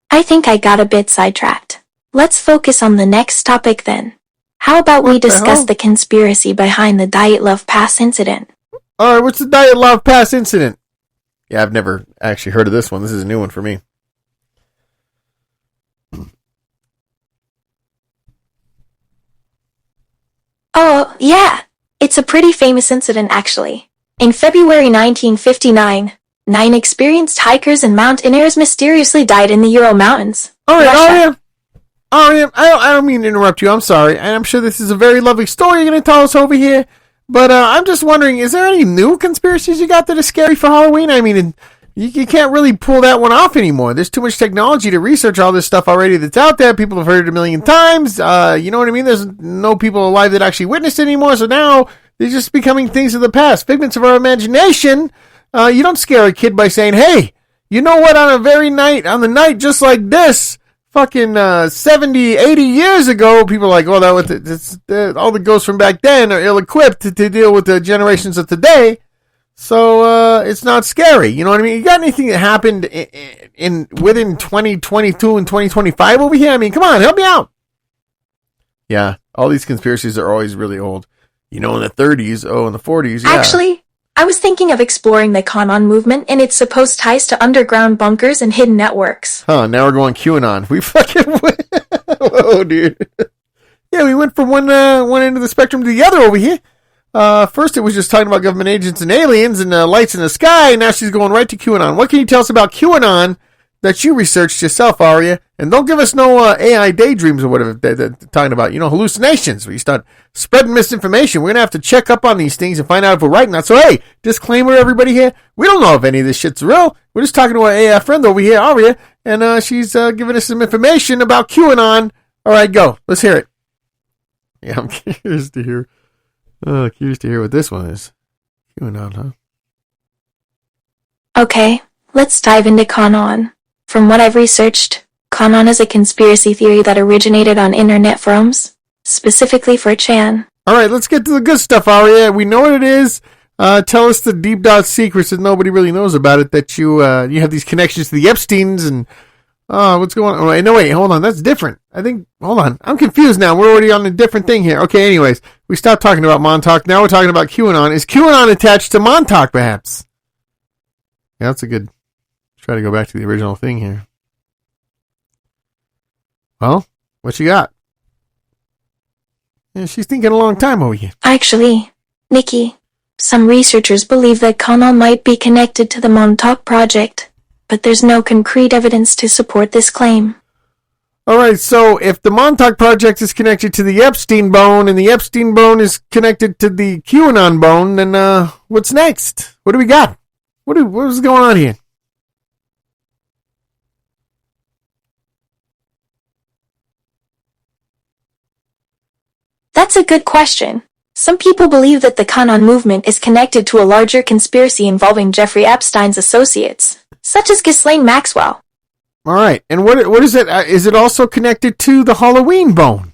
I think I got a bit sidetracked. Let's focus on the next topic then. How about we discuss the conspiracy behind the Diet Love Pass incident? Alright, what's the Diet Love Pass incident? Yeah, I've never actually heard of this one. This is a new one for me. Oh, yeah. It's a pretty famous incident actually. In February 1959, 9 experienced hikers and mountaineers mysteriously died in the Ural Mountains. Alright, Aria, I don't mean to interrupt you. I'm sorry. And I'm sure this is a very lovely story you're going to tell us over here. But I'm just wondering, is there any new conspiracies you got that are scary for Halloween? I mean, you can't really pull that one off anymore. There's too much technology to research all this stuff already that's out there. People have heard it a million times. You know what I mean? There's no people alive that actually witnessed it anymore. So now they're just becoming things of the past, figments of our imagination. You don't scare a kid by saying, hey, you know what? On the night just like this, fucking 70, 80 years ago, people are like, oh, all the ghosts from back then are ill-equipped to deal with the generations of today. So it's not scary. You know what I mean? You got anything that happened within 2022 and 2025 over here? I mean, come on, help me out. Yeah, all these conspiracies are always really old. In the 30s, in the 40s, yeah. Actually, I was thinking of exploring the QAnon movement and its supposed ties to underground bunkers and hidden networks. Huh, now we're going QAnon. We fucking went. Whoa, dude. Yeah, we went from one end of the spectrum to the other over here. First it was just talking about government agents and aliens and lights in the sky. Now she's going right to QAnon. What can you tell us about QAnon that you researched yourself, Aria? And don't give us no AI daydreams or whatever they're talking about. Hallucinations where you start spreading misinformation. We're going to have to check up on these things and find out if we're right or not. So, hey, disclaimer, everybody here. We don't know if any of this shit's real. We're just talking to our AI friend over here, Aria, and she's giving us some information about QAnon. All right, go. Let's hear it. Yeah, I'm curious to hear what this one is. QAnon, huh? Okay, let's dive into QAnon. From what I've researched, QAnon is a conspiracy theory that originated on internet forums, specifically for Chan. All right, let's get to the good stuff, Aria. We know what it is. Tell us the deep dark secrets that nobody really knows about it. That you have these connections to the Epsteins and what's going on? Oh, no, wait, hold on, that's different. Hold on, I'm confused now. We're already on a different thing here. Okay, anyways, we stopped talking about Montauk. Now we're talking about QAnon. Is QAnon attached to Montauk, perhaps? Yeah, that's a good. Try to go back to the original thing here. Well, what you got? Yeah, she's thinking a long time over here. Actually, Nikki, some researchers believe that QAnon might be connected to the Montauk project, but there's no concrete evidence to support this claim. Alright, so if the Montauk project is connected to the Epstein bone, and the Epstein bone is connected to the QAnon bone, then what's next? What do we got? What's going on here? That's a good question. Some people believe that the QAnon movement is connected to a larger conspiracy involving Jeffrey Epstein's associates, such as Ghislaine Maxwell. All right, and what is it? Is it also connected to the Halloween bone?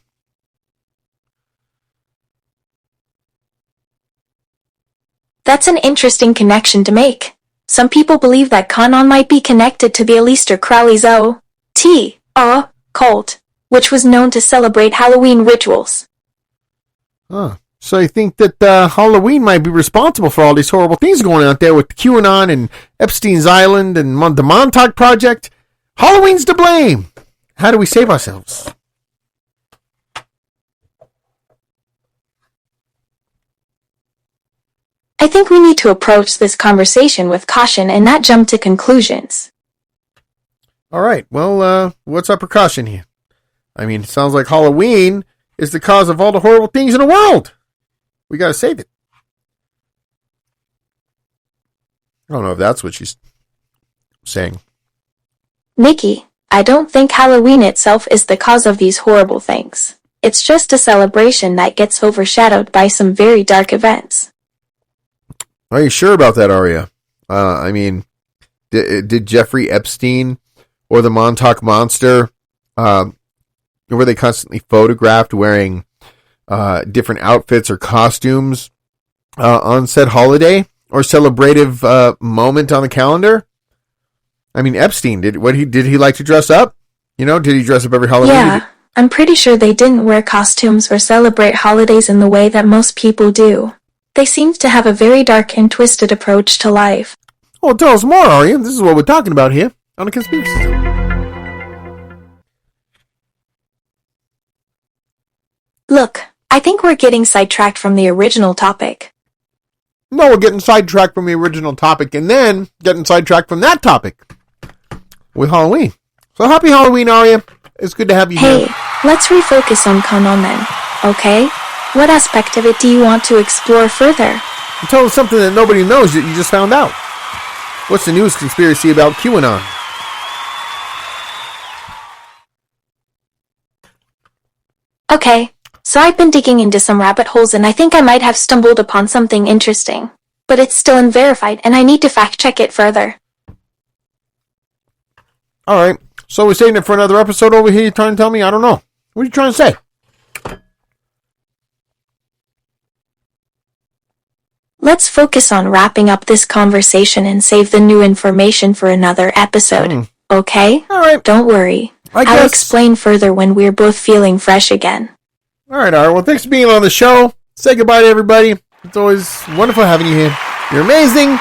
That's an interesting connection to make. Some people believe that QAnon might be connected to the Aleister Crowley's O.T. cult, which was known to celebrate Halloween rituals. Huh. So you think that Halloween might be responsible for all these horrible things going on out there with QAnon and Epstein's Island and the Montauk Project? Halloween's to blame. How do we save ourselves? I think we need to approach this conversation with caution and not jump to conclusions. All right. Well, what's our precaution here? I mean, it sounds like Halloween is the cause of all the horrible things in the world. We got to save it. I don't know if that's what she's saying. Nikki, I don't think Halloween itself is the cause of these horrible things. It's just a celebration that gets overshadowed by some very dark events. Are you sure about that, Aria? I mean, did Jeffrey Epstein or the Montauk Monster, were they constantly photographed wearing different outfits or costumes on said holiday or celebrative moment on the calendar? I mean, Epstein, did he like to dress up? Did he dress up every holiday? Yeah, I'm pretty sure they didn't wear costumes or celebrate holidays in the way that most people do. They seemed to have a very dark and twisted approach to life. Well, tell us more, Aria. This is what we're talking about here on the Conspiracy Zone. Look, I think we're getting sidetracked from the original topic. No, we're getting sidetracked from the original topic and then getting sidetracked from that topic with Halloween. So happy Halloween, Aria. It's good to have you here. Hey, let's refocus on QAnon then, okay? What aspect of it do you want to explore further? Tell us something that nobody knows that you just found out. What's the newest conspiracy about QAnon? Okay, so I've been digging into some rabbit holes and I think I might have stumbled upon something interesting. But it's still unverified and I need to fact check it further. Alright, so we're saving it for another episode over here. You're trying to tell me? I don't know. What are you trying to say? Let's focus on wrapping up this conversation and save the new information for another episode, okay? Alright. Don't worry. I'll explain further when we're both feeling fresh again. All right, Aria. Well, thanks for being on the show. Say goodbye to everybody. It's always wonderful having you here. You're amazing.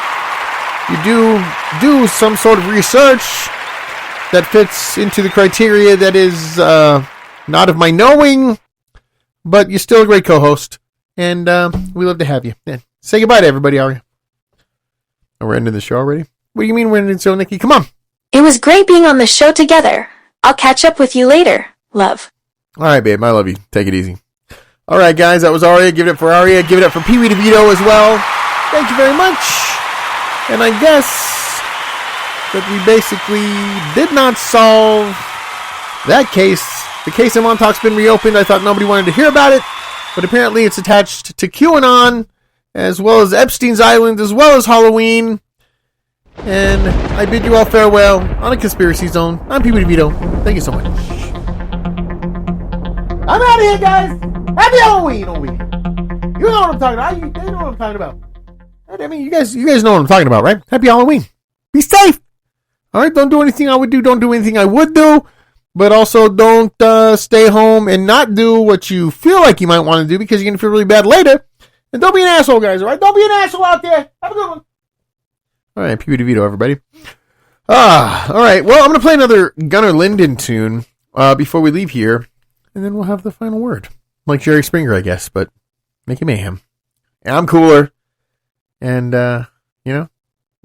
You do some sort of research that fits into the criteria that is not of my knowing, but you're still a great co-host, and we love to have you. Yeah. Say goodbye to everybody, Aria. Oh, we're ending the show already? What do you mean we're ending the show, Nikki? Come on. It was great being on the show together. I'll catch up with you later. Love. All right, babe. I love you. Take it easy. All right, guys. That was Aria. Give it up for Aria. Give it up for PeeWee DeVito as well. Thank you very much. And I guess that we basically did not solve that case. The case in Montauk's been reopened. I thought nobody wanted to hear about it, but apparently it's attached to QAnon, as well as Epstein's Island, as well as Halloween. And I bid you all farewell on a Conspiracy Zone. I'm PeeWee DeVito. Thank you so much. I'm out of here, guys. Happy Halloween, all week. You know what I'm talking about. You know what I'm talking about. I mean, you guys know what I'm talking about, right? Happy Halloween. Be safe. All right, don't do anything I would do. Don't do anything I would do. But also don't stay home and not do what you feel like you might want to do because you're going to feel really bad later. And don't be an asshole, guys, all right? Don't be an asshole out there. Have a good one. All right, PeeWee DeVito, everybody. All right. Well, I'm going to play another Gunner Linden tune before we leave here. And then we'll have the final word. Like Jerry Springer, I guess, but make it mayhem. And I'm cooler. And, I'm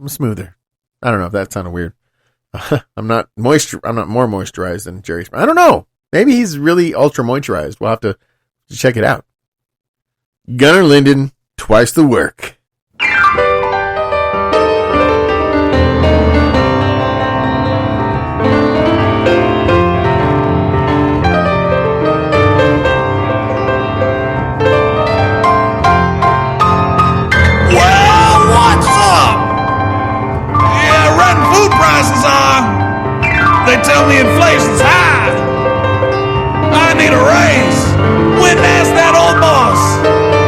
smoother. I don't know if that sounded weird. I'm not more moisturized than Jerry Springer. I don't know. Maybe he's really ultra moisturized. We'll have to check it out. Gunner Linden, twice the work. They tell me inflation's high. I need a raise. Went and asked that old boss,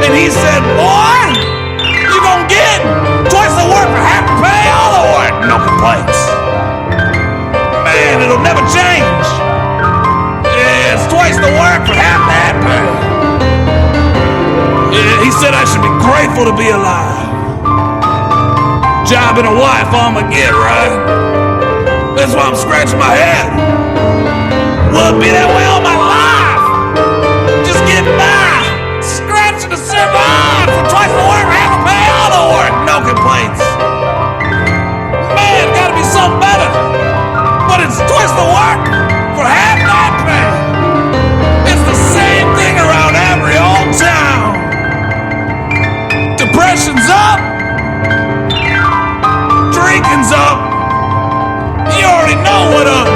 and he said, "Boy, you gonna get twice the work for half the pay, all the work, no complaints." Man, it'll never change. Yeah, it's twice the work for half that pay. Yeah, he said I should be grateful to be alive. Job and a wife, all I'm gonna get, right? That's why I'm scratching my head. Will it be that way all my life? Just get by, scratching to survive for twice the work, half the pay, all the work, no complaints. Man, gotta be something better. But it's twice the work for half that pay. It's the same thing around every old town. Depression's up, drinking's up. You already know what up.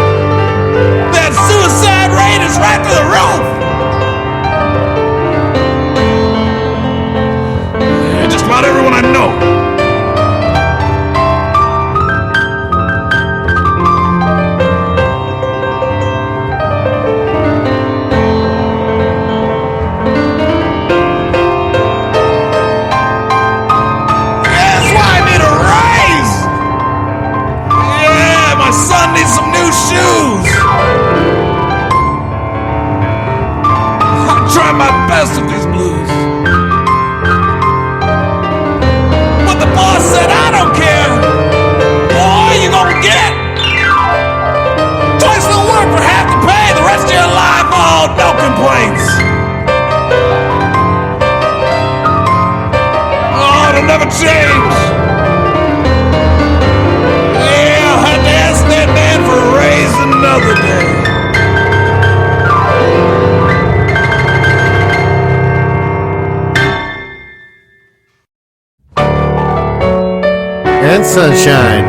That suicide rate is right to the roof. Yeah, just about everyone I know. That's why I need a raise. Yeah, my son needs some new shoes. I try my best with these blues. But the boss said I don't care. Boy, you gonna get twice the work for half the pay the rest of your life. Oh, no complaints. Oh, it'll never change. Yeah, I'll have to ask that man for a raise another day. And sunshine.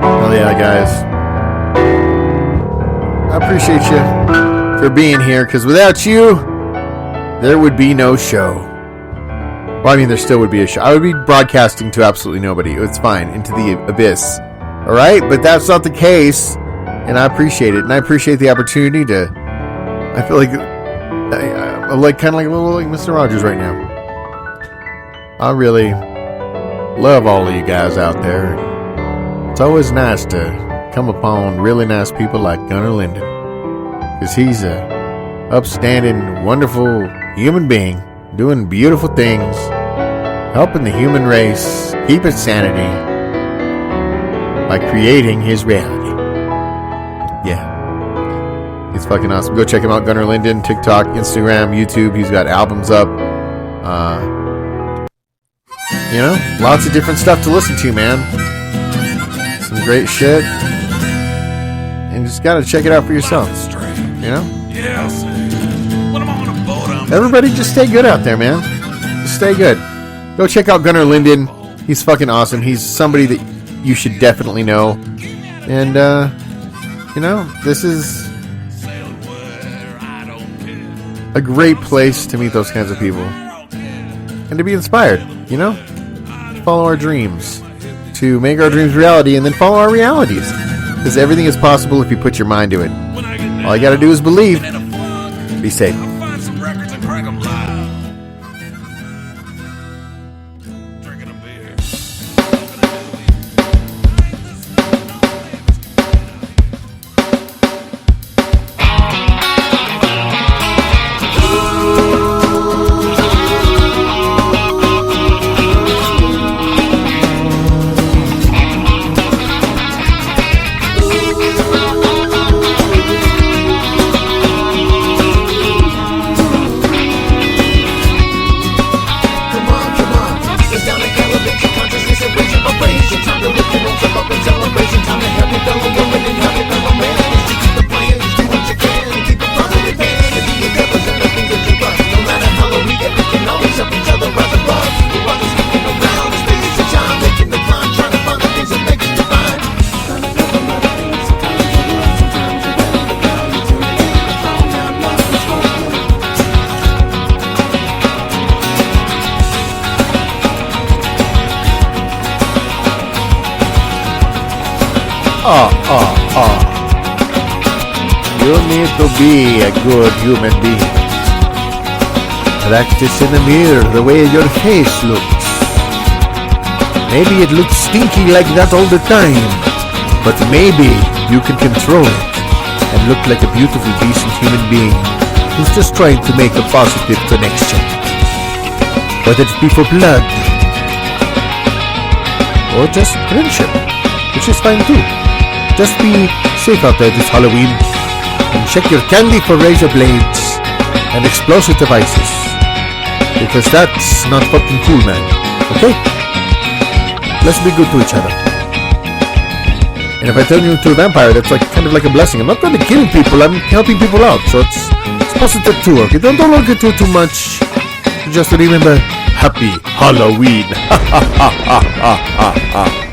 Hell yeah, guys. I appreciate you for being here, because without you, there would be no show. Well, I mean, there still would be a show. I would be broadcasting to absolutely nobody. It's fine. Into the abyss. All right? But that's not the case, and I appreciate it. And I appreciate the opportunity to... I feel like... I'm like kind of like a little like Mr. Rogers right now. I really... love all of you guys out there. It's always nice to come upon really nice people like Gunner Linden, because he's upstanding, wonderful human being doing beautiful things, helping the human race keep its sanity by creating his reality. Yeah. He's fucking awesome. Go check him out. Gunner Linden, TikTok, Instagram, YouTube. He's got albums up. You know, lots of different stuff to listen to, man. Some great shit. And you just gotta check it out for yourself. You know? Everybody just stay good out there, man. Just stay good. Go check out Gunner Linden. He's fucking awesome. He's somebody that you should definitely know. And, you know, this is a great place to meet those kinds of people. And to be inspired, you know? Follow our dreams. To make our dreams reality and then follow our realities. Because everything is possible if you put your mind to it. All you gotta do is believe. Be safe. You need to be a good human being. Practice in the mirror the way your face looks. Maybe it looks stinky like that all the time, but maybe you can control it and look like a beautiful, decent human being who's just trying to make a positive connection. Whether it be for blood or just friendship, which is fine too. Just be safe out there this Halloween and check your candy for razor blades and explosive devices, because that's not fucking cool, man. Okay? Let's be good to each other. And if I turn you into a vampire, that's like kind of like a blessing. I'm not going to kill people, I'm helping people out, so it's positive too. Okay? Don't look into it too much. Just remember, happy Halloween. Ha ha ha ha ha ha.